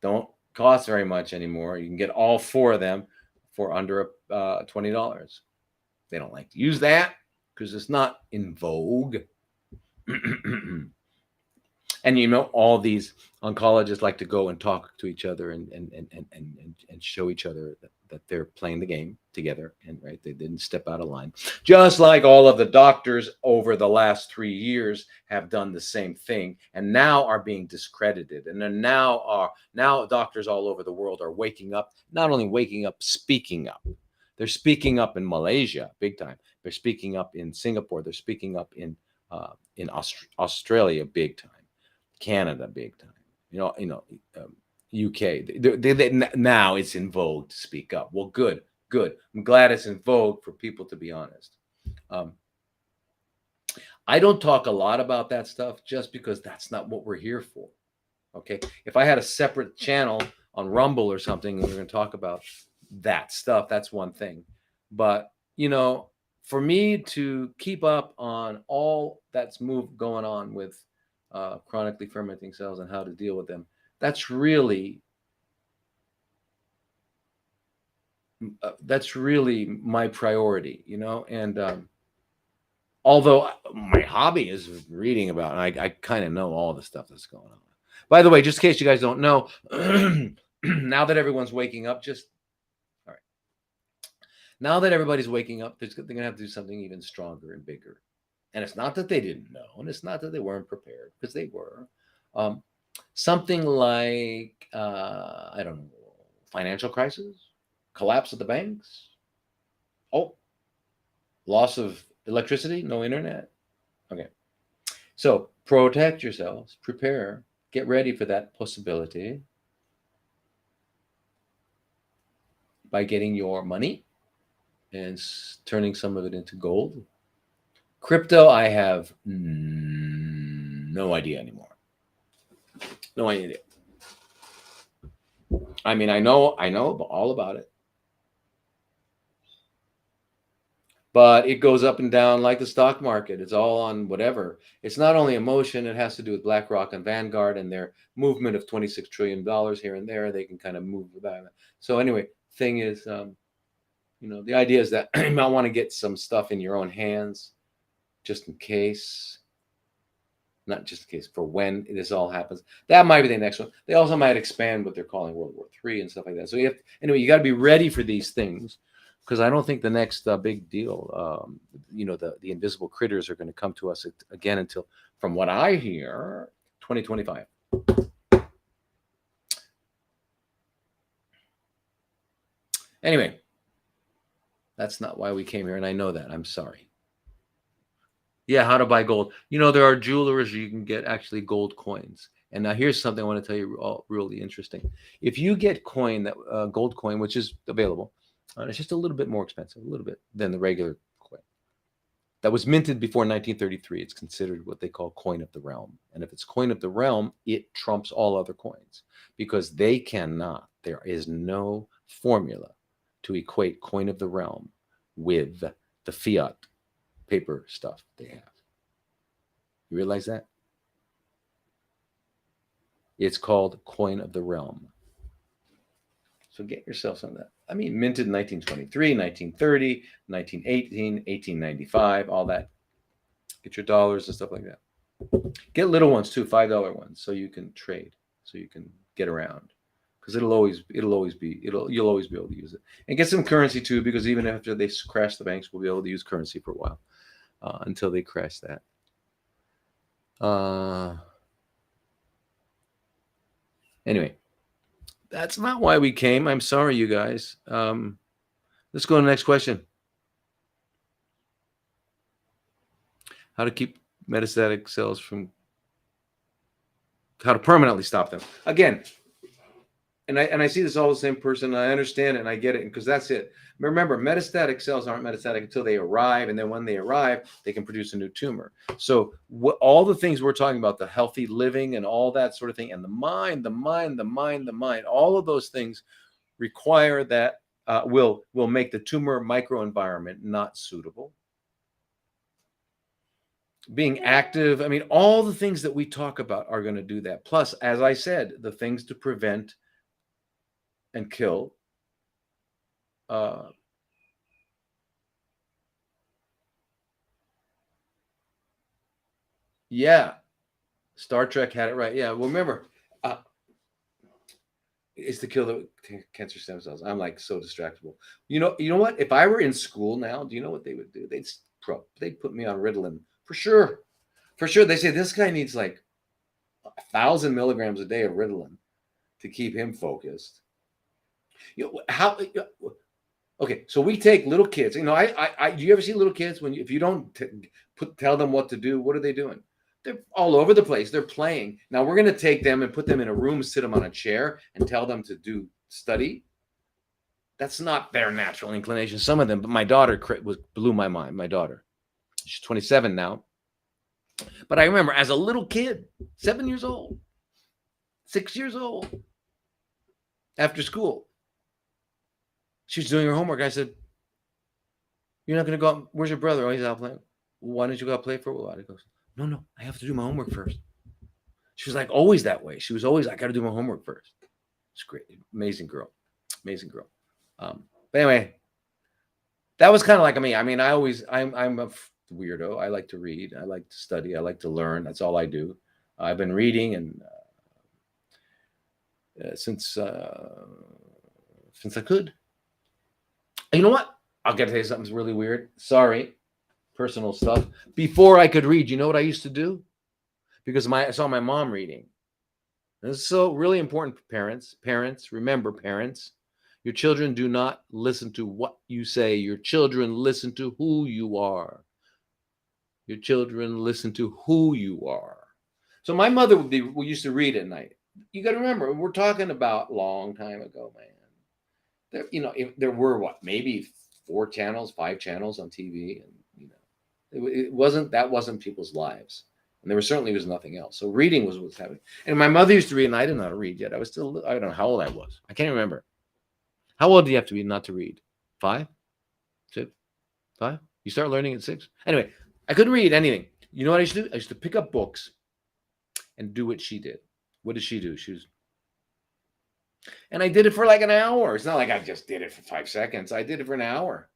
A: Don't cost very much anymore. You can get all four of them for under $20. They don't like to use that because it's not in vogue. And you know, all these oncologists like to go and talk to each other and show each other that they're playing the game together, and right, they didn't step out of line. Just like all of the doctors over the last 3 years have done the same thing, and now are being discredited. And then now doctors all over the world are waking up, not only waking up, speaking up. They're speaking up in Malaysia, big time. They're speaking up in Singapore. They're speaking up in Australia, big time. Canada, big time. UK. Now it's in vogue to speak up. Well, good. I'm glad it's in vogue for people to be honest. I don't talk a lot about that stuff just because that's not what we're here for. Okay. If I had a separate channel on Rumble or something and we're going to talk about that stuff, that's one thing. But, for me to keep up on all that's going on with chronically fermenting cells and how to deal with them, that's really my priority, and although my hobby is reading about it, I kind of know all the stuff that's going on. By the way, just in case you guys don't know, now that everyone's waking up, now that everybody's waking up, they're going to have to do something even stronger and bigger. And it's not that they didn't know, and it's not that they weren't prepared, because they were. Something like, I don't know, financial crisis, collapse of the banks, loss of electricity, no internet. Okay. So protect yourselves, prepare, get ready for that possibility by getting your money and turning some of it into gold. Crypto, I have no idea anymore. No idea. I mean, I know all about it, but it goes up and down like the stock market. It's all on whatever. It's not only emotion. It has to do with BlackRock and Vanguard and their movement of $26 trillion here and there. They can kind of move that. So anyway, thing is, the idea is that you might want to get some stuff in your own hands, just in case. Not just in case, for when this all happens. That might be the next one. They also might expand what they're calling World War III and stuff like that. So you got to be ready for these things, because I don't think the next big deal, the invisible critters are going to come to us again until, from what I hear, 2025. Anyway, that's not why we came here, and I know that. I'm sorry. Yeah, how to buy gold. There are jewelers you can get actually gold coins. And now here's something I want to tell you all really interesting. If you get gold coin, which is available, it's just a little bit more expensive, a little bit, than the regular coin. That was minted before 1933. It's considered what they call coin of the realm. And if it's coin of the realm, it trumps all other coins, because there is no formula to equate coin of the realm with the fiat paper stuff they have. You realize that? It's called coin of the realm. So get yourself some of that. I mean, minted in 1923, 1930, 1918, 1895, all that. Get your dollars and stuff like that. Get little ones too, $5 ones, so you can trade, so you can get around, because you'll always be able to use it. And get some currency too, because even after they crash the banks, we'll be able to use currency for a while. Until they crash that. Anyway, that's not why we came. I'm sorry, you guys. Let's go to the next question. How to keep metastatic cells how to permanently stop them. Again, I see this all the same person, and I understand it, and I get it, because that's it. Remember, metastatic cells aren't metastatic until they arrive, and then when they arrive, they can produce a new tumor. So all the things we're talking about, the healthy living and all that sort of thing, and the mind, all of those things require that will make the tumor microenvironment not suitable. Being active, I mean, all the things that we talk about are going to do that. Plus, as I said, the things to prevent and kill. Yeah, Star Trek had it right. Yeah, well, remember, it's to kill the cancer stem cells. I'm like so distractible. You know what? If I were in school now, do you know what they would do? They'd put me on Ritalin for sure. For sure, they say this guy needs like 1,000 milligrams a day of Ritalin to keep him focused. How? Okay, so we take little kids. Do you ever see little kids when if you don't tell them what to do, what are they doing? They're all over the place. They're playing. Now we're going to take them and put them in a room, sit them on a chair, and tell them to study. That's not their natural inclination. Some of them, but my daughter blew my mind. My daughter, she's 27 now. But I remember as a little kid, 7 years old, 6 years old, after school, she was doing her homework. I said, "You're not going to go out. Where's your brother? Oh, he's out playing. Why don't you go out play for a while?" He goes, No, I have to do my homework first. She was like always that way. She was always, I got to do my homework first. It's great. Amazing girl. But anyway, that was kind of like me. I mean, I'm a weirdo. I like to read. I like to study. I like to learn. That's all I do. I've been reading and since I could. You know what? I'll get to say something really weird. Sorry. Personal stuff. Before I could read, you know what I used to do? Because I saw my mom reading. This is so really important for parents. Parents, remember, parents, your children do not listen to what you say. Your children listen to who you are. Your children listen to who you are. So my mother we used to read at night. You got to remember, we're talking about a long time ago, man. There were maybe 5 channels on TV, and it wasn't people's lives, and there certainly was nothing else. So reading was what's happening. And my mother used to read, and I didn't know how to read yet. I don't know how old I was. I can't remember. How old do you have to be not to read? 5, 6, 5. You start learning at 6. Anyway, I couldn't read anything. You know what I used to do? I used to pick up books and do what she did. What did she do? And I did it for like an hour. It's not like I just did it for 5 seconds. I did it for an hour.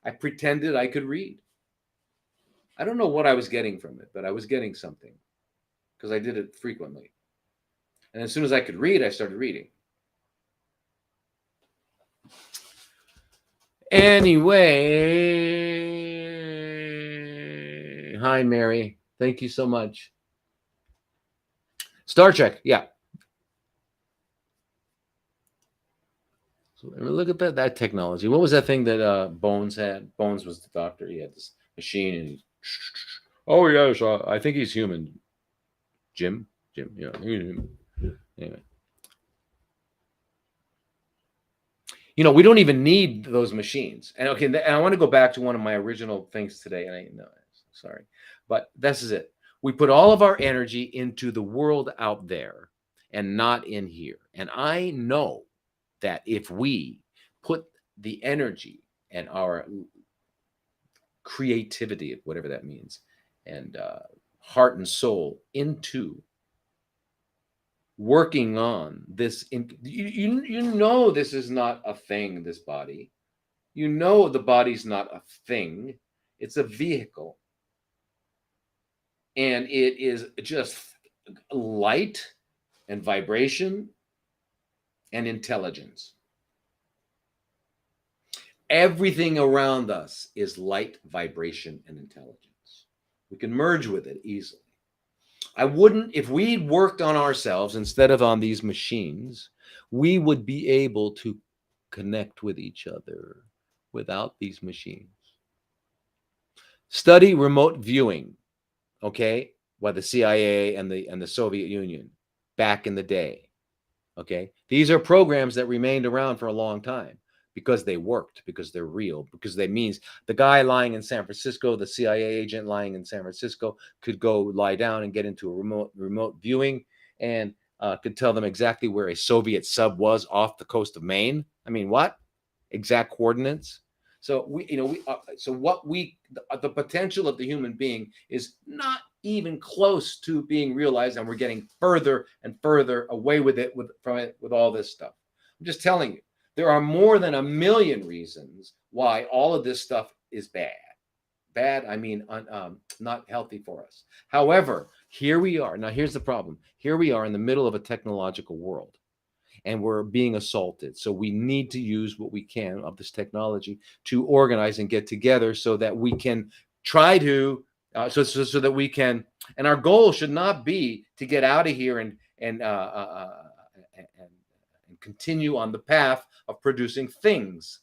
A: I pretended I could read. I don't know what I was getting from it, but I was getting something because I did it frequently. And as soon as I could read, I started reading. Anyway, hi, Mary. Thank you so much. Star Trek, yeah. So look at that technology. What was that thing that Bones had? Bones was the doctor. He had this machine, and oh yes, I think he's human. Jim, yeah. Anyway, we don't even need those machines. And okay, and I want to go back to one of my original things today. And I know, sorry, but this is it. We put all of our energy into the world out there and not in here. And I know that if we put the energy and our creativity, whatever that means, and heart and soul into working on this, this is not a thing, this body. The body's not a thing. It's a vehicle. And it is just light and vibration and intelligence. Everything around us is light, vibration, and intelligence. We can merge with it easily. If we worked on ourselves instead of on these machines, we would be able to connect with each other without these machines. Study remote viewing, okay, by the CIA and the Soviet Union back in the day. Okay. These are programs that remained around for a long time because they worked, because they're real, because they means the guy lying in San Francisco, the CIA agent lying in San Francisco could go lie down and get into a remote viewing and could tell them exactly where a Soviet sub was off the coast of Maine. I mean, what? Exact coordinates. So the potential of the human being is not even close to being realized, and we're getting further and further away from it with all this stuff. I'm just telling you, there are more than 1,000,000 reasons why all of this stuff is bad. Bad, I mean, not healthy for us. However, here we are. Now, here's the problem. Here we are in the middle of a technological world, and we're being assaulted. So we need to use what we can of this technology to organize and get together so that we can try to, so that we can, and our goal should not be to get out of here and continue on the path of producing things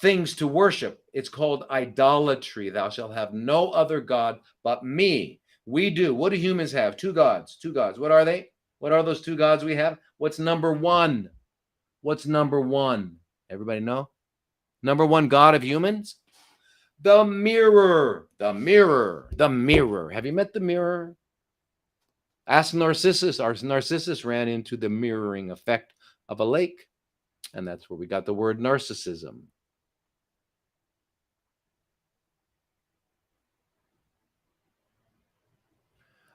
A: to worship. It's called idolatry. Thou shalt have no other God but me. We do. What do humans have? Two gods. What are they? What are those two gods we have? What's number one? What's number one? Everybody know? Number one God of humans? The mirror. The mirror. The mirror. Have you met the mirror? Ask Narcissus. Our Narcissus ran into the mirroring effect of a lake. And that's where we got the word narcissism.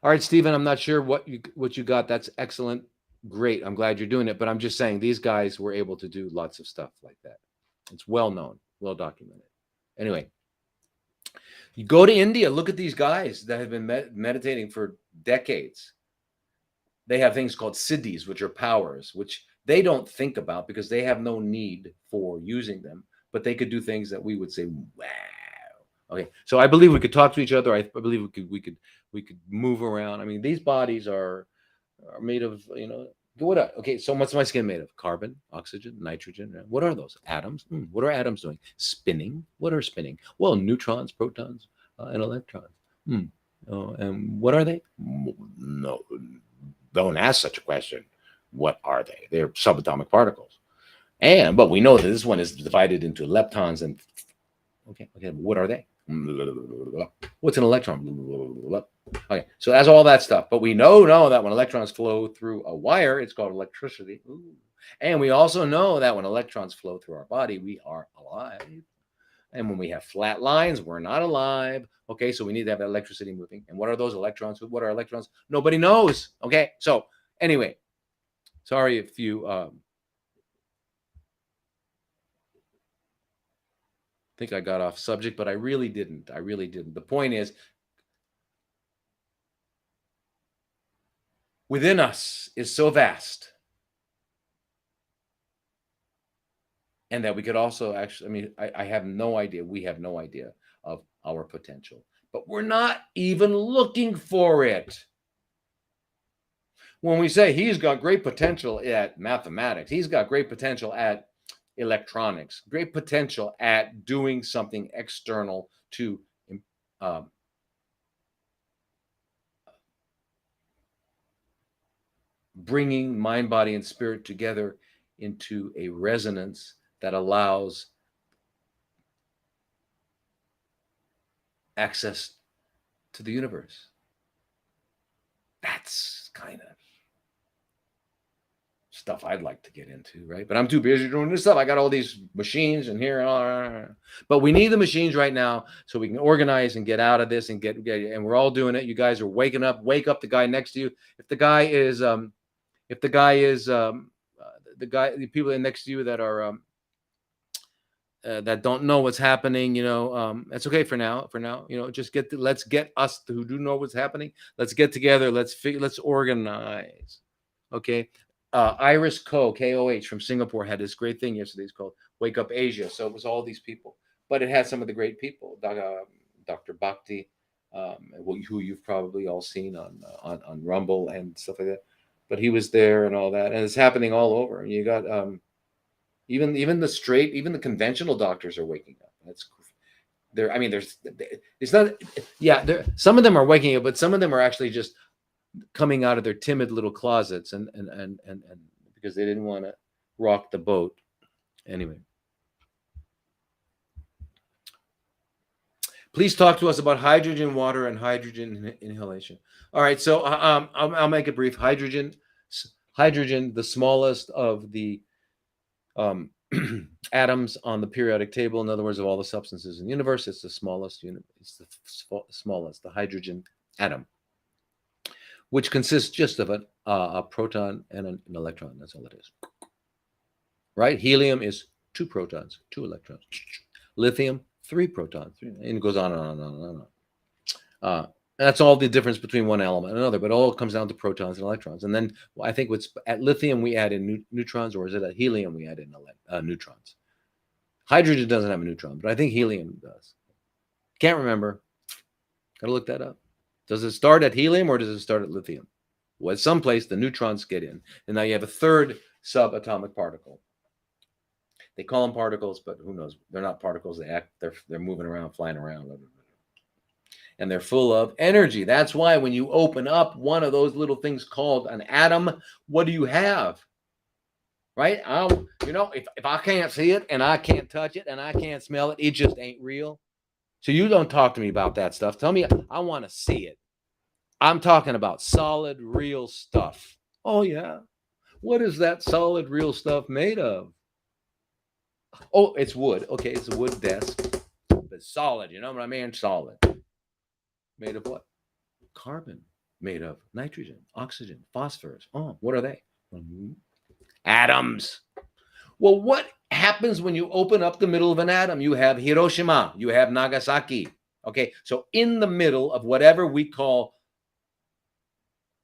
A: All right, Stephen, I'm not sure what you got. That's excellent. Great. I'm glad you're doing it. But I'm just saying these guys were able to do lots of stuff like that. It's well known, well documented. Anyway, you go to India, look at these guys that have been meditating for decades. They have things called siddhis, which are powers, which they don't think about because they have no need for using them. But they could do things that we would say, wow. Okay, so I believe we could talk to each other. I believe we could move around. I mean, these bodies are made of, what? Okay, so what's my skin made of? Carbon, oxygen, nitrogen. What are those? Atoms. What are atoms doing? Spinning. What are spinning? Well, neutrons, protons, and electrons. And what are they? No, don't ask such a question. What are they? They're subatomic particles. But we know that this one is divided into leptons and. Okay. What are they? What's an electron? Okay, so that's all that stuff. But we know that when electrons flow through a wire, it's called electricity. And we also know that when electrons flow through our body, we are alive. And when we have flat lines, we're not alive. Okay, so we need to have electricity moving. And what are those electrons? What are electrons? Nobody knows. Okay, so anyway, sorry if you think I got off subject, but I really didn't. The point is, within us is so vast, and that we could also actually, I have no idea. We have no idea of our potential, but we're not even looking for it. When we say he's got great potential at mathematics, he's got great potential at electronics, great potential at doing something external to bringing mind, body, and spirit together into a resonance that allows access to the universe. That's kind of stuff I'd like to get into, right? But I'm too busy doing this stuff. I got all these machines and here, but we need the machines right now so we can organize and get out of this and get and we're all doing it. You guys are waking up. Wake up the guy next to you. If the people next to you that are that don't know what's happening, that's okay for now. Just let's get us who do know what's happening. Let's get together. Let's organize. Okay. Iris Koh from Singapore had this great thing yesterday. It's called Wake Up Asia. So it was all these people, but it had some of the great people, Dr. Bhakti, who you've probably all seen on Rumble and stuff like that. But he was there and all that, and it's happening all over. You got even the conventional doctors are waking up. That's there. I mean, it's not. Yeah, some of them are waking up, but some of them are actually just coming out of their timid little closets and because they didn't want to rock the boat. Anyway. Please talk to us about hydrogen, water, and hydrogen inhalation. All right, so I'll make it brief. Hydrogen, the smallest of the atoms on the periodic table. In other words, of all the substances in the universe, it's the smallest. It's the smallest, the hydrogen atom, which consists just of a proton and an electron. That's all it is. Right? Helium is 2 protons, 2 electrons. Lithium, 3 protons, and it goes on and on and on and on. That's all the difference between one element and another, but all comes down to protons and electrons. And then I think at lithium we add in neutrons, or is it at helium we add in neutrons? Hydrogen doesn't have a neutron, but I think helium does. Can't remember. Got to look that up. Does it start at helium or does it start at lithium? Well, at some place the neutrons get in, and now you have a third subatomic particle. They call them particles, but who knows? They're not particles. They're moving around, flying around, and they're full of energy. That's why when you open up one of those little things called an atom, what do you have? Right? If I can't see it and I can't touch it and I can't smell it, it just ain't real. So you don't talk to me about that stuff. Tell me, I want to see it. I'm talking about solid, real stuff. Oh yeah. What is that solid, real stuff made of? Oh, it's wood. Okay, it's a wood desk. But solid, you know what I mean? Solid. Made of what? Carbon. Made of nitrogen, oxygen, phosphorus. Oh, what are they? Atoms. Well, what happens when you open up the middle of an atom? You have Hiroshima. You have Nagasaki. Okay, so in the middle of whatever we call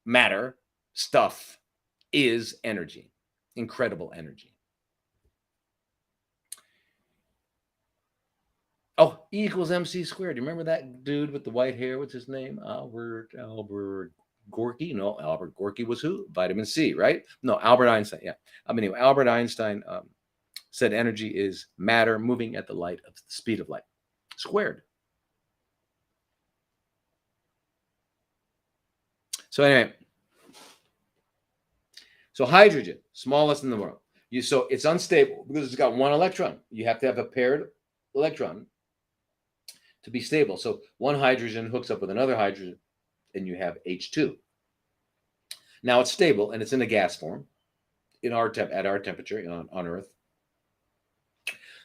A: matter, stuff, is energy. Incredible energy. Oh, E equals MC squared. Do you remember that dude with the white hair? What's his name? Albert Gorky? No, Albert Gorky was who? Vitamin C, right? No, Albert Einstein. Yeah. Anyway, Albert Einstein said energy is matter moving at the speed of light, squared. So anyway, so hydrogen, smallest in the world. So it's unstable because it's got 1 electron. You have to have a paired electron to be stable. So one hydrogen hooks up with another hydrogen, and you have H2. Now it's stable, and it's in a gas form at our temperature on Earth.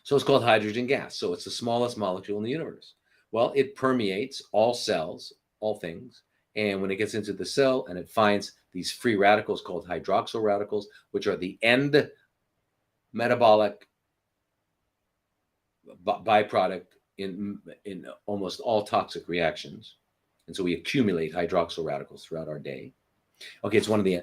A: So it's called hydrogen gas. So it's the smallest molecule in the universe. Well, it permeates all cells, all things, and when it gets into the cell and it finds these free radicals called hydroxyl radicals, which are the end metabolic byproduct in almost all toxic reactions. And so we accumulate hydroxyl radicals throughout our day. Okay, it's one of the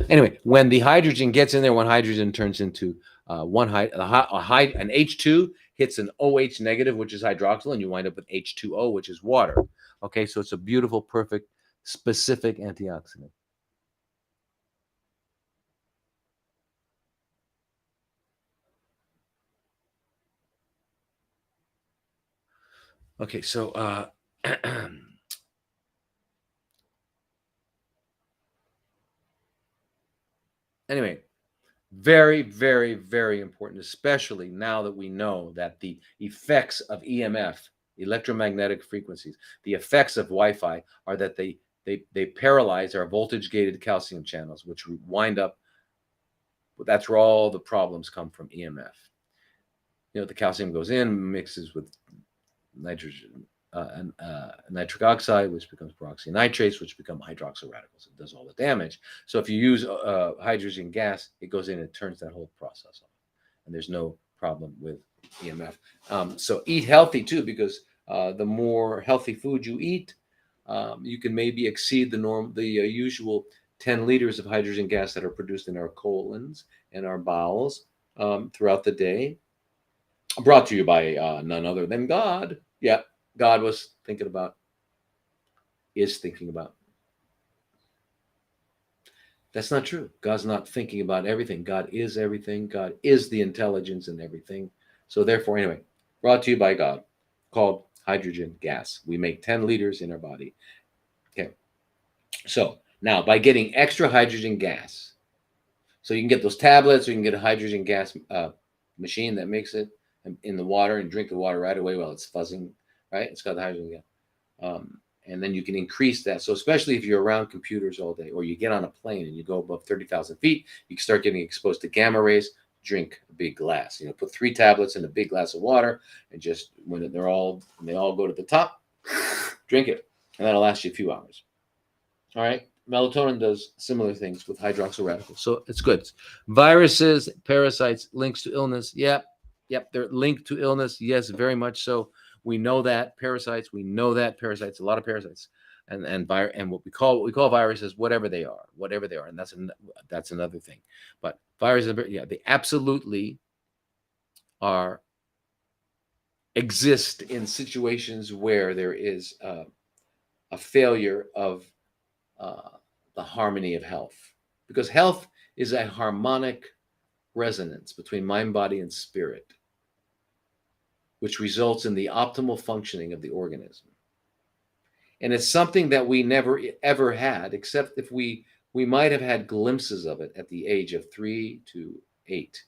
A: anyway, when the hydrogen gets in there, one hydrogen turns into an H2 hits an OH negative, which is hydroxyl, and you wind up with H2O, which is water. Okay, so it's a beautiful, perfect, specific antioxidant. Okay, so anyway, very, very, very important, especially now that we know that the effects of EMF, electromagnetic frequencies, the effects of Wi-Fi are that they paralyze our voltage-gated calcium channels, which wind up, that's where all the problems come from, EMF. The calcium goes in, mixes with nitrogen, nitric oxide, which becomes peroxynitrates, which become hydroxyl radicals. It does all the damage. So if you use hydrogen gas, it goes in and turns that whole process off, and there's no problem with EMF. So eat healthy too, because the more healthy food you eat, you can maybe exceed the usual 10 liters of hydrogen gas that are produced in our colons and our bowels throughout the day. Brought to you by none other than God. Yeah, God is thinking about. That's not true. God's not thinking about everything. God is everything. God is the intelligence in everything. So therefore, anyway, brought to you by God, called hydrogen gas. We make 10 liters in our body. Okay. So now by getting extra hydrogen gas, So you can get those tablets, or you can get a hydrogen gas machine that makes it in the water and drink the water right away while it's fuzzing, right? It's got the hydrogen gas. And then you can increase that. So especially if you're around computers all day, or you get on a plane and you go above 30,000 feet, you can start getting exposed to gamma rays. Drink a big glass. Put 3 tablets in a big glass of water, and just when they all go to the top, drink it, and that'll last you a few hours. All right. Melatonin does similar things with hydroxyl radicals, so it's good. Viruses, parasites, links to illness. Yep, they're linked to illness. Yes, very much so. We know that parasites. We know that parasites. A lot of parasites, and what we call viruses, whatever they are, and that's another thing. But viruses, they absolutely exist in situations where there is a failure of the harmony of health, because health is a harmonic resonance between mind, body, and spirit, which results in the optimal functioning of the organism. And it's something that we never ever had, except if we might have had glimpses of it at the age of 3 to 8,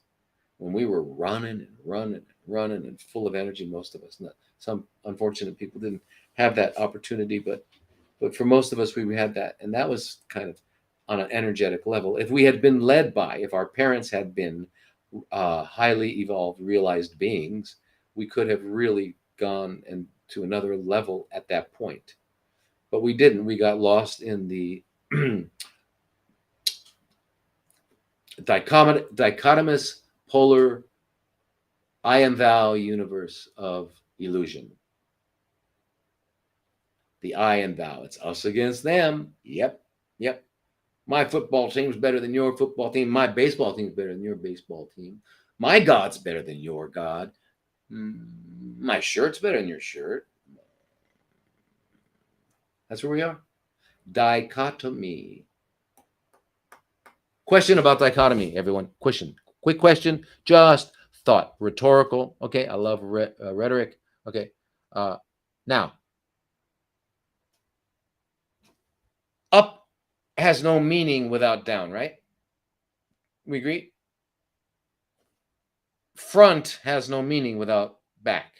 A: when we were running and full of energy. Most of us, some unfortunate people didn't have that opportunity, but for most of us, we had that. And that was kind of on an energetic level. If we had been led by, if our parents had been highly evolved, realized beings, we could have really gone to another level at that point. But we didn't. We got lost in the dichotomous, polar, I am thou universe of illusion. The I and thou. It's us against them. Yep. My football team's better than your football team. My baseball team's better than your baseball team. My God's better than your God. My shirt's better than your shirt. That's where we are. Dichotomy. Question about dichotomy, everyone. Quick question. Just thought. Rhetorical. Okay. I love rhetoric. Okay. Now, up has no meaning without down, right? We agree? Front has no meaning without back.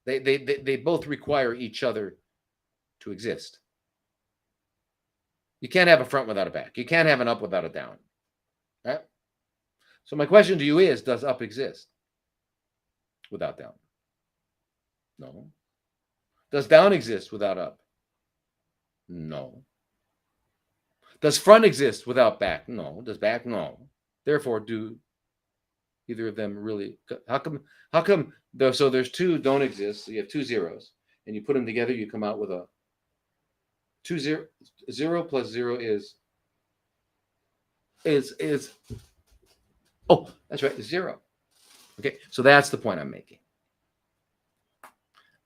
A: They both require each other to exist. You can't have a front without a back. You can't have an up without a down. Right? So my question to you is, does up exist without down? No. Does down exist without up? No. Does front exist without back? No. Does back? No. Therefore, do either of them really? How come? So there's 2 don't exist. So you have 2 zeros, and you put them together, you come out with a 0 plus 0 is. Oh, that's right, 0. Okay, so that's the point I'm making.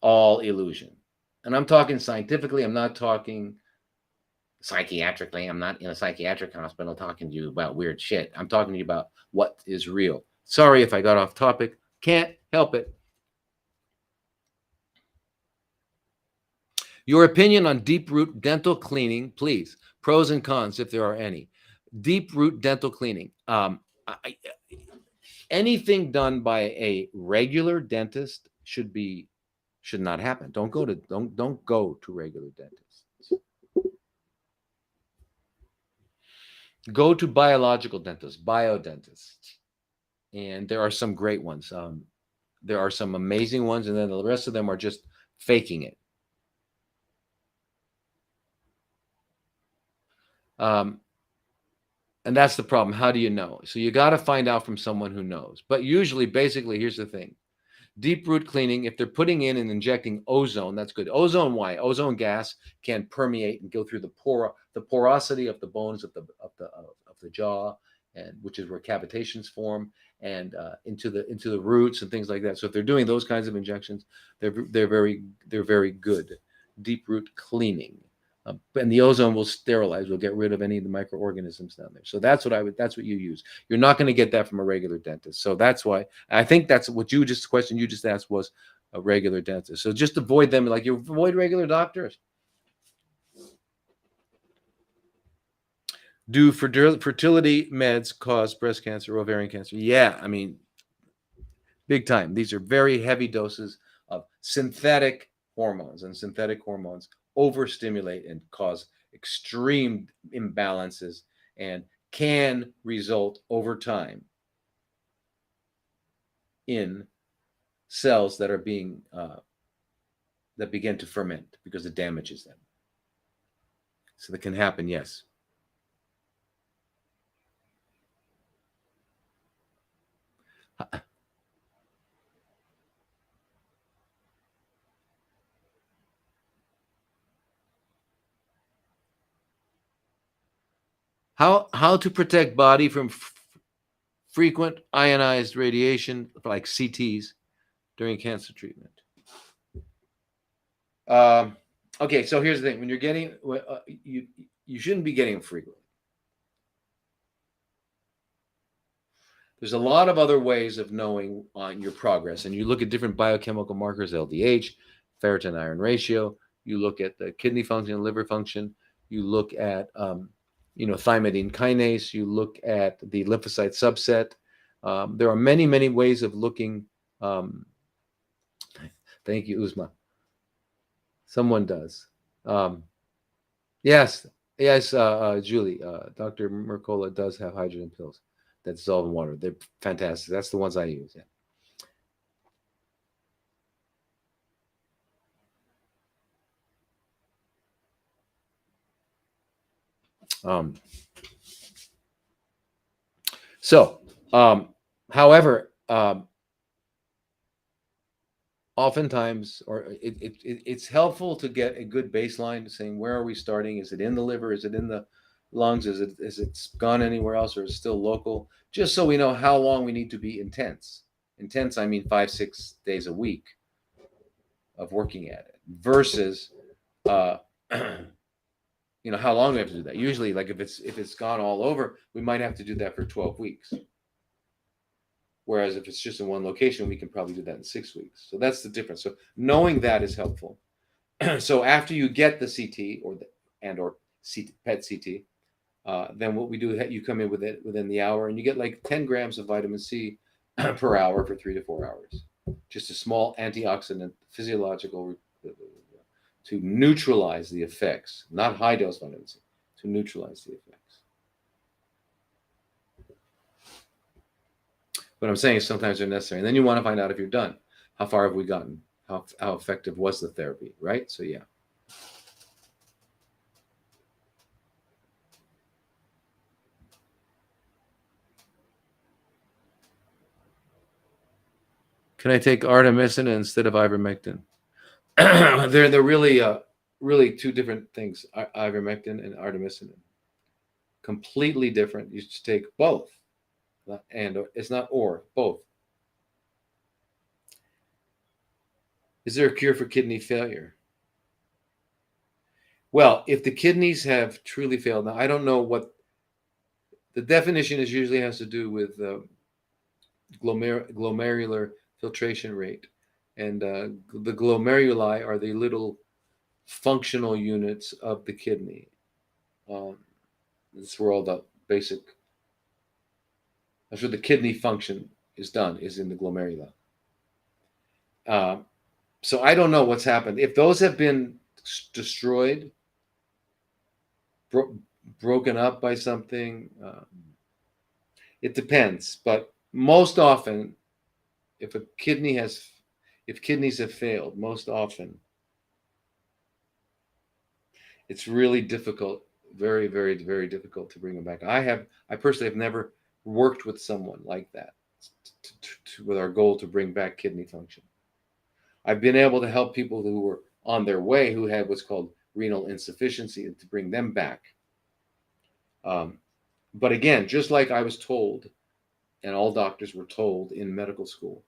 A: All illusion, and I'm talking scientifically. I'm not talking psychiatrically. I'm not in a psychiatric hospital talking to you about weird shit. I'm talking to you about what is real. Sorry if I got off topic. Can't help it. Your opinion on deep root dental cleaning, please. Pros and cons, if there are any. Deep root dental cleaning. Anything done by a regular dentist should not happen. Don't go to regular dentists. Go to biological dentists, biodentists. And there are some great ones. There are some amazing ones, and then the rest of them are just faking it. And that's the problem. How do you know? So you got to find out from someone who knows. But usually, basically, here's the thing. Deep root cleaning, if they're putting in and injecting ozone, that's good. Ozone, why? Ozone gas can permeate and go through the porosity of the bones of the jaw, and which is where cavitations form, and into the roots and things like that. So if they're doing those kinds of injections, they're very good. Deep root cleaning. And the ozone will sterilize, will get rid of any of the microorganisms down there. So that's what you use. You're not going to get that from a regular dentist. So that's why I think that's what question you just asked was a regular dentist. So just avoid them, like you avoid regular doctors. Do fertility meds cause breast cancer, ovarian cancer? Yeah, I mean, big time. These are very heavy doses of synthetic hormones, and synthetic hormones overstimulate and cause extreme imbalances and can result over time in cells that are being that begin to ferment because it damages them. So that can happen, yes. How to protect body from frequent ionized radiation like CTs during cancer treatment? Okay, so here's the thing: when you're getting you shouldn't be getting them frequently. There's a lot of other ways of knowing on your progress, and you look at different biochemical markers: LDH, ferritin iron ratio. You look at the kidney function, liver function. You look at thymidine kinase. You look at the lymphocyte subset. There are many ways of looking. Thank you, Uzma. Someone does. Yes, Julie. Dr. Mercola does have hydrogen pills that dissolve in water. They're fantastic. That's the ones I use. Yeah. However, oftentimes, or it's helpful to get a good baseline saying, where are we starting? Is it in the liver? Is it in the lungs? Is it gone anywhere else, or is it still local? Just so we know how long we need to be intense. Intense, I mean 5-6 days a week of working at it versus how long do we have to do that? Usually, like if it's gone all over, we might have to do that for 12 weeks. Whereas if it's just in one location, we can probably do that in 6 weeks. So that's the difference. So knowing that is helpful. So after you get the CT or PET CT, then what we do, you come in with it within the hour, and you get like 10 grams of vitamin C per hour for 3 to 4 hours. Just a small antioxidant, physiological, to neutralize the effects, not high dose vitamin C, to neutralize the effects. What I'm saying is sometimes they're necessary. And then you want to find out if you're done. How far have we gotten? How effective was the therapy, right? So, yeah. Can I take artemisinin instead of ivermectin? They're really two different things, ivermectin and artemisinin. Completely different. You should take both. And it's not or, both. Is there a cure for kidney failure? Well, if the kidneys have truly failed, now I don't know what the definition is. Usually has to do with glomerular filtration rate, and the glomeruli are the little functional units of the kidney. That's where all the basic. That's where the kidney function is done, is in the glomerula. So I don't know what's happened. If those have been destroyed, broken up by something, it depends. But most often, if kidneys have failed, most often, it's really difficult, very, very, very difficult to bring them back. I personally have never worked with someone like that with our goal to bring back kidney function. I've been able to help people who were on their way, who had what's called renal insufficiency, and to bring them back. But again, just like I was told, and all doctors were told in medical school,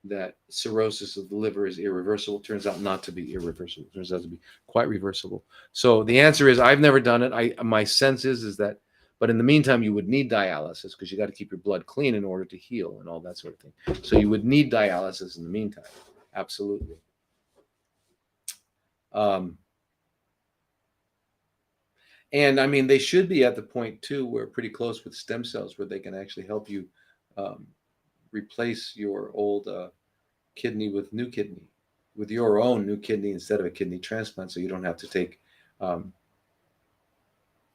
A: that cirrhosis of the liver is irreversible, turns out not to be irreversible. It turns out to be quite reversible. So the answer is, I've never done it. My sense is that, but in the meantime, you would need dialysis because you got to keep your blood clean in order to heal and all that sort of thing. So you would need dialysis in the meantime. Absolutely. And I mean, they should be at the point too, where pretty close with stem cells, where they can actually help you um, replace your old kidney with new kidney, with your own new kidney instead of a kidney transplant, so you don't have to take, um,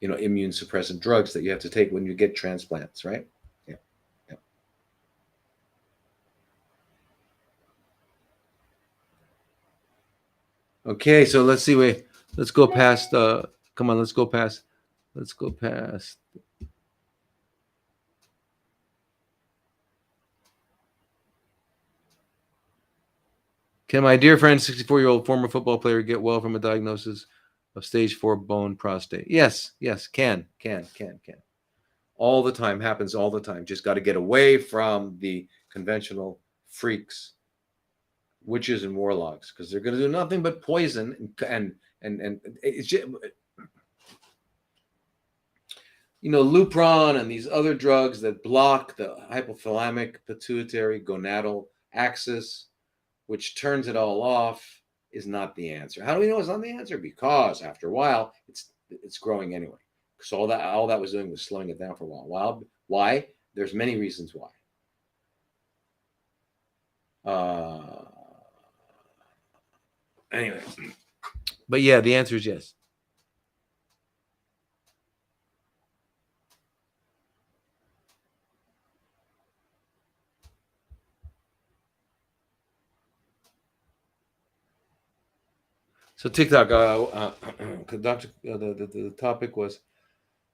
A: immune suppressant drugs that you have to take when you get transplants, right? Yeah. Yeah. Okay, so let's see. Wait, let's go past. Come on, let's go past. Let's go past. Can my dear friend, 64-year-old former football player, get well from a diagnosis of stage 4 bone prostate? Yes, yes, can. All the time, happens all the time. Just got to get away from the conventional freaks, witches, and warlocks, because they're going to do nothing but poison and it's just, Lupron and these other drugs that block the hypothalamic pituitary gonadal axis, which turns it all off, is not the answer. How do we know it's not the answer? Because after a while, it's growing anyway. So all that was doing was slowing it down for a while. Why? There's many reasons why. Anyway, but yeah, the answer is yes. So TikTok, Dr. The topic was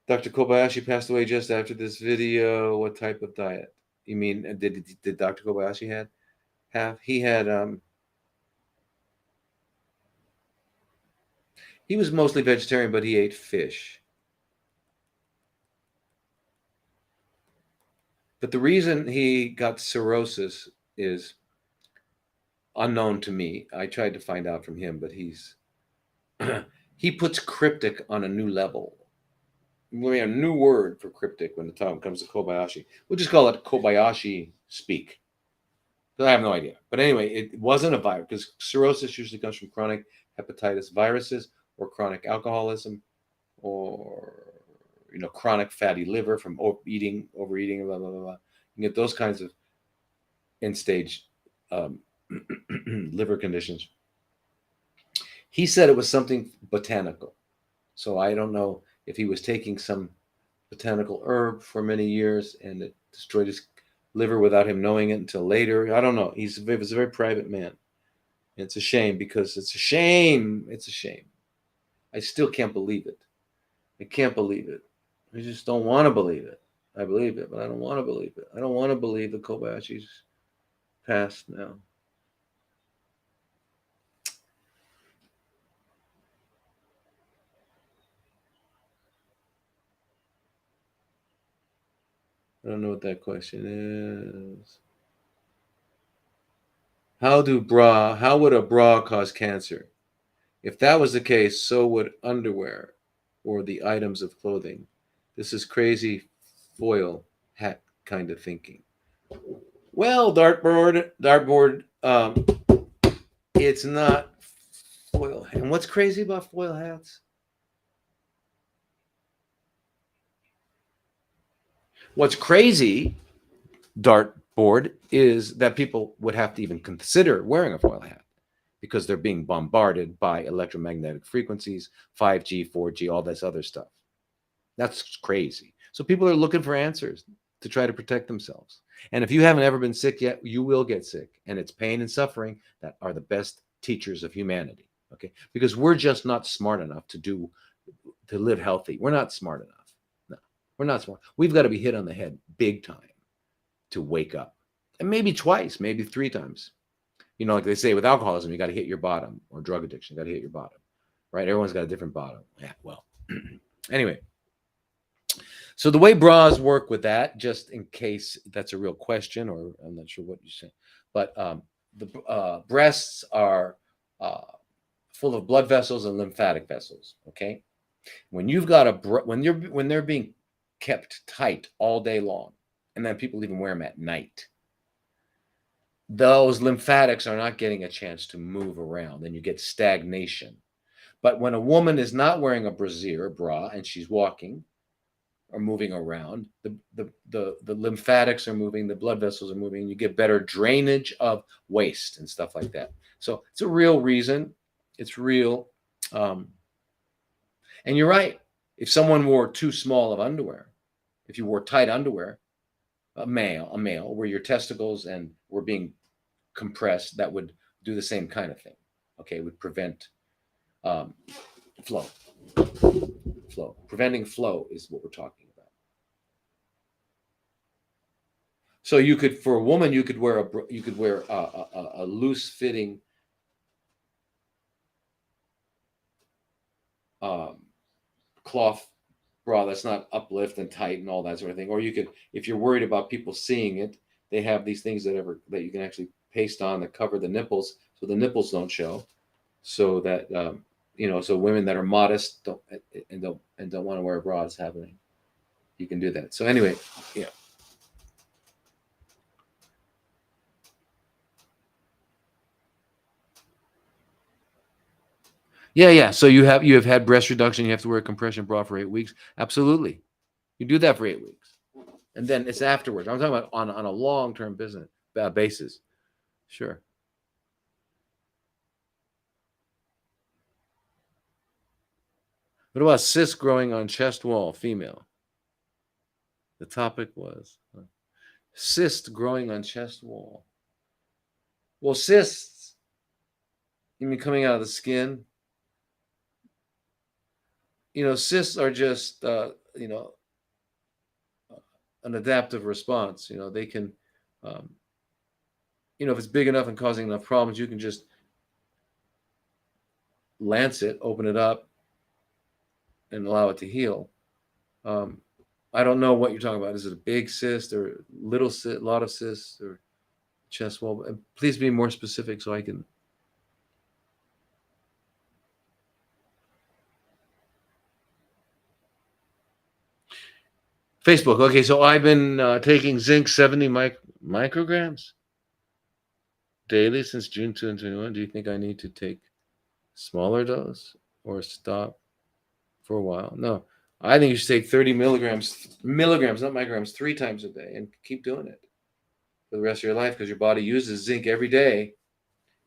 A: Dr. Kobayashi passed away just after this video. What type of diet? You mean did Dr. Kobayashi have? He had he was mostly vegetarian, but he ate fish. But the reason he got cirrhosis is unknown to me. I tried to find out from him, but he puts cryptic on a new level. We have a new word for cryptic when the time comes to Kobayashi. We'll just call it Kobayashi speak. I have no idea. But anyway, it wasn't a virus, because cirrhosis usually comes from chronic hepatitis viruses or chronic alcoholism or chronic fatty liver from overeating, blah blah blah. You get those kinds of end stage liver conditions. He said it was something botanical. So I don't know if he was taking some botanical herb for many years and it destroyed his liver without him knowing it until later. I don't know. He was a very private man. And it's a shame, because it's a shame. It's a shame. I still can't believe it. I can't believe it. I just don't want to believe it. I believe it, but I don't want to believe it. I don't want to believe that Kobayashi's passed now. I don't know what that question is. How would a bra cause cancer? If that was the case, so would underwear or the items of clothing. This is crazy foil hat kind of thinking. Well, dartboard, it's not foil. And what's crazy about foil hats? What's crazy, dartboard, is that people would have to even consider wearing a foil hat, because they're being bombarded by electromagnetic frequencies, 5G, 4G, all this other stuff. That's crazy. So people are looking for answers to try to protect themselves. And if you haven't ever been sick yet, you will get sick. And it's pain and suffering that are the best teachers of humanity. Okay? Because we're just not smart enough to live healthy. We're not smart enough. No, we're not smart. We've got to be hit on the head big time to wake up. And maybe twice, maybe 3 times. Like they say with alcoholism, you got to hit your bottom, or drug addiction, you got to hit your bottom, right? Everyone's got a different bottom. Yeah, well, anyway. So the way bras work with that, just in case that's a real question, or I'm not sure what you say, but the breasts are full of blood vessels and lymphatic vessels. Okay, when you've got when they're being kept tight all day long, and then people even wear them at night, those lymphatics are not getting a chance to move around, and you get stagnation. But when a woman is not wearing a brassiere, bra, and she's walking or moving around, the lymphatics are moving, the blood vessels are moving, you get better drainage of waste and stuff like that. So it's a real reason. It's real. And you're right. If someone wore too small of underwear, if you wore tight underwear, a male, where your testicles and were being compressed, that would do the same kind of thing. Okay, it would prevent flow. Preventing flow is what we're talking about. So you could, for a woman, you could wear a loose fitting cloth bra that's not uplift and tight and all that sort of thing. Or you could, if you're worried about people seeing it, they have these things that you can actually paste on that cover the nipples, so the nipples don't show, so that so women that are modest don't want to wear a bra is happening. You can do that. So anyway, yeah. Yeah. So you have had breast reduction. You have to wear a compression bra for 8 weeks. Absolutely, you do that for 8 weeks, and then it's afterwards. I'm talking about on a long-term business basis. Sure. What about cyst growing on chest wall, female? The topic was cyst growing on chest wall. Well, cysts, you mean coming out of the skin? Cysts are just, an adaptive response. They can, if it's big enough and causing enough problems, you can just lance it, open it up, and allow it to heal. I don't know what you're talking about. Is it a big cyst or little cyst, a lot of cysts or chest wall? Please be more specific so I can. Facebook. Okay, so I've been taking zinc 70 micrograms daily since June 2021. Do you think I need to take smaller dose or stop for a while? No, I think you should take 30 milligrams, not micrograms, 3 times a day and keep doing it for the rest of your life, because your body uses zinc every day.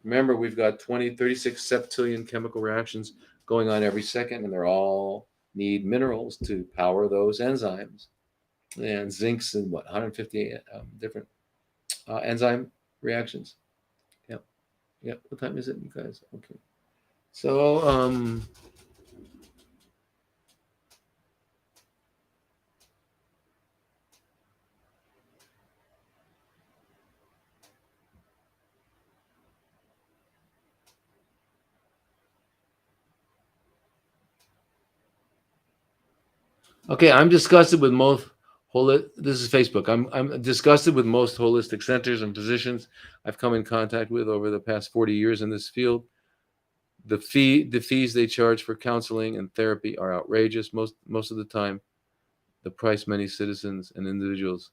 A: Remember, we've got 36 septillion chemical reactions going on every second, and they're all need minerals to power those enzymes. And zinc's in 150 different enzyme reactions. Yep. What time is it, you guys? Okay. So, okay, I'm disgusted with most this is Facebook. I'm disgusted with most holistic centers and physicians I've come in contact with over the past 40 years in this field. The fees they charge for counseling and therapy are outrageous. Most of the time, the price many citizens and individuals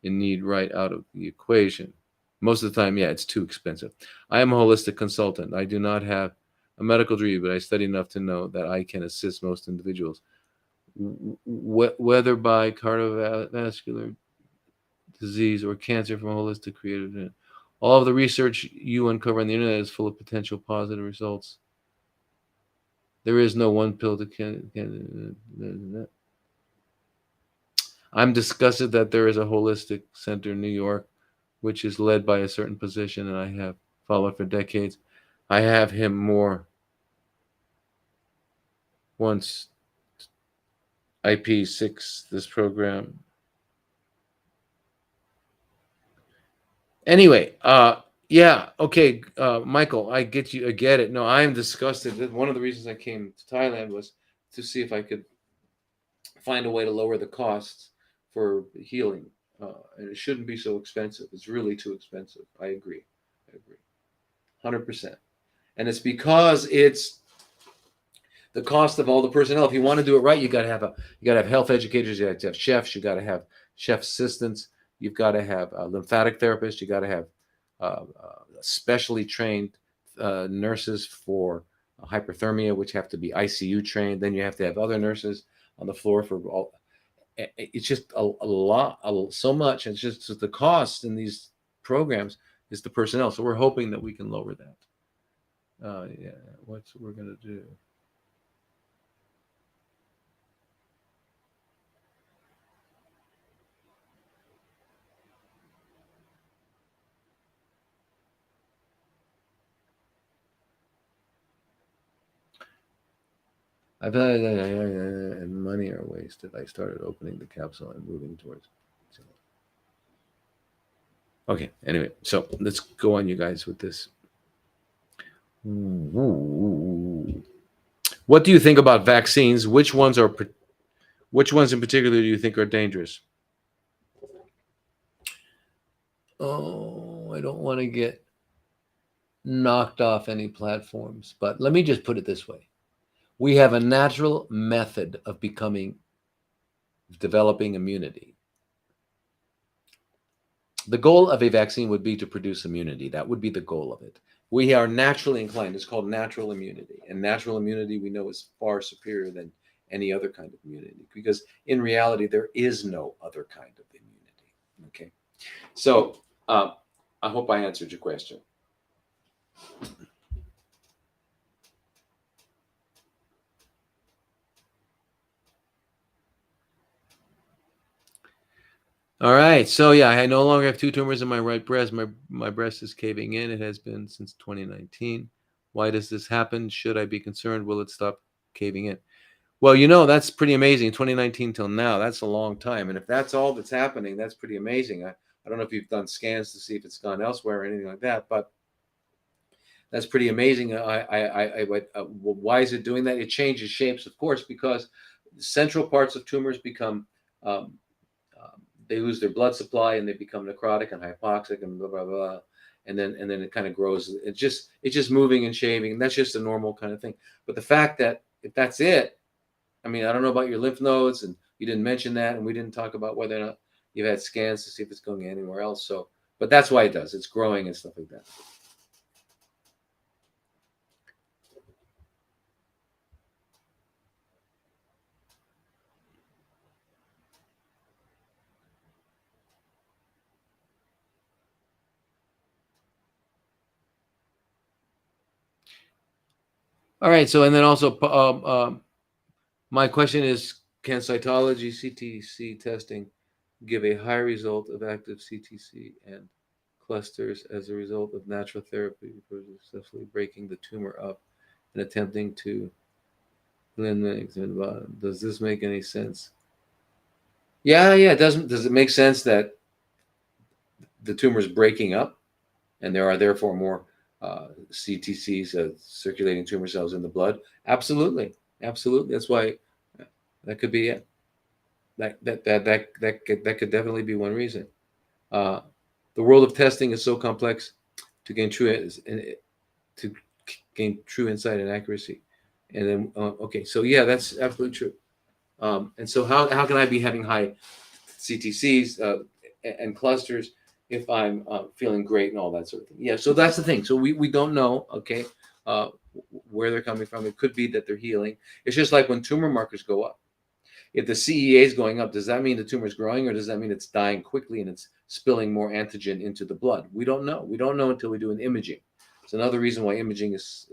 A: in need right out of the equation. Most of the time, yeah, it's too expensive. I am a holistic consultant. I do not have a medical degree, but I study enough to know that I can assist most individuals, whether by cardiovascular disease or cancer, from a holistic creative. All of the research you uncover on the internet is full of potential positive results. There is no one pill to I'm disgusted that there is a holistic center in New York, which is led by a certain physician, and I have followed for decades. I have him more once IP6, this program. Anyway, yeah, okay, Michael, I get it. No, I am disgusted. One of the reasons I came to Thailand was to see if I could find a way to lower the costs for healing, and it shouldn't be so expensive. It's really too expensive. I agree, 100%. And it's because it's the cost of all the personnel. If you want to do it right, you got to have health educators, you got to have chefs, you got to have chef assistants, you've got to have lymphatic therapists, you got to have specially trained nurses for hyperthermia, which have to be ICU trained. Then you have to have other nurses on the floor for all. It's just a lot, so much. It's just the cost in these programs is the personnel. So we're hoping that we can lower that. Yeah, what's we're gonna do? I've had and money are wasted. I started opening the capsule and moving towards. Okay. Anyway, so let's go on, you guys, with this. What do you think about vaccines? Which ones in particular do you think are dangerous? Oh, I don't want to get knocked off any platforms, but let me just put it this way. We have a natural method of developing immunity. The goal of a vaccine would be to produce immunity. That would be the goal of it. We are naturally inclined. It's called natural immunity. And natural immunity, we know, is far superior than any other kind of immunity, because in reality, there is no other kind of immunity. Okay. So I hope I answered your question. All right. So yeah, I no longer have 2 tumors in my right breast. My breast is caving in. It has been since 2019. Why does this happen? Should I be concerned? Will it stop caving in? Well, that's pretty amazing. 2019 till now, that's a long time. And if that's all that's happening, that's pretty amazing. I don't know if you've done scans to see if it's gone elsewhere or anything like that, but that's pretty amazing. Why is it doing that? It changes shapes, of course, because central parts of tumors become they lose their blood supply and they become necrotic and hypoxic and blah blah blah, and then it kind of grows. It's just moving and shaving, and that's just a normal kind of thing. But the fact that if that's it, I mean, I don't know about your lymph nodes, and you didn't mention that, and we didn't talk about whether or not you've had scans to see if it's going anywhere else. So, but that's why it does. It's growing and stuff like that. All right. So, and then also, my question is, can cytology CTC testing give a high result of active CTC and clusters as a result of natural therapy for successfully breaking the tumor up and attempting to eliminate the bottom? Does this make any sense? Yeah, it doesn't. Does it make sense that the tumor is breaking up and there are therefore more CTCs, circulating tumor cells in the blood? Absolutely. That's why that could be it. That could definitely be one reason. The world of testing is so complex to gain true insight and accuracy. And then okay, so yeah, that's absolutely true. And so how can I be having high CTCs and clusters if I'm feeling great and all that sort of thing? Yeah, so that's the thing. So we don't know, okay, where they're coming from. It could be that they're healing. It's just like when tumor markers go up. If the CEA is going up, does that mean the tumor is growing, or does that mean it's dying quickly and it's spilling more antigen into the blood? We don't know. We don't know until we do an imaging. It's another reason why imaging is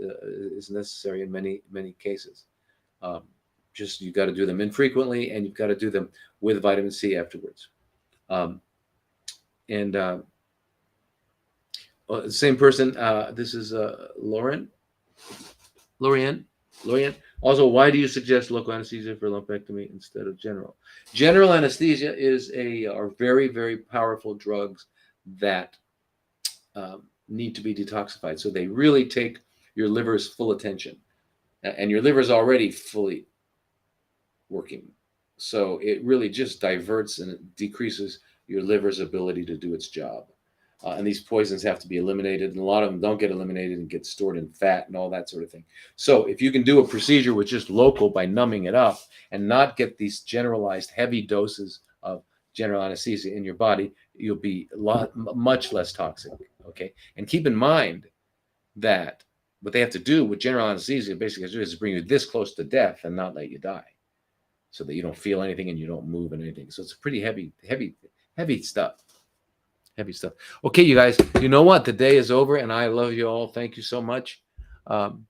A: necessary in many cases. Just you've got to do them infrequently, and you've got to do them with vitamin C afterwards. And same person. This is Lorian. Also, why do you suggest local anesthesia for lumpectomy instead of general? General anesthesia are very, very powerful drugs that need to be detoxified. So they really take your liver's full attention, and your liver is already fully working. So it really just diverts and it decreases your liver's ability to do its job. And these poisons have to be eliminated, and a lot of them don't get eliminated and get stored in fat and all that sort of thing. So if you can do a procedure with just local by numbing it up and not get these generalized heavy doses of general anesthesia in your body, you'll be much less toxic. Okay, and keep in mind that what they have to do with general anesthesia basically is bring you this close to death and not let you die, so that you don't feel anything and you don't move and anything. So it's pretty heavy stuff. Heavy stuff. Okay, you guys, you know what? The day is over, and I love you all. Thank you so much. And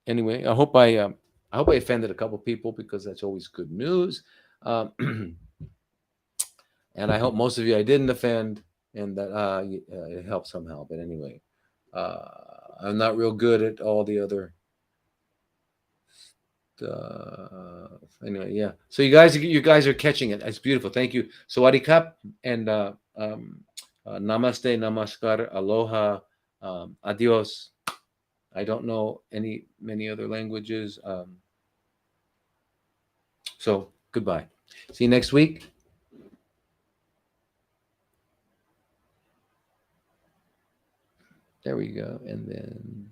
A: anyway, I hope I offended a couple people, because that's always good news. And I hope most of you I didn't offend, and that it helped somehow. But anyway, I'm not real good at all the other. Anyway, yeah. So you guys are catching it. It's beautiful. Thank you. Sawadee Kap and namaste, namaskar, aloha, adios. I don't know many other languages. So goodbye. See you next week. There we go. And then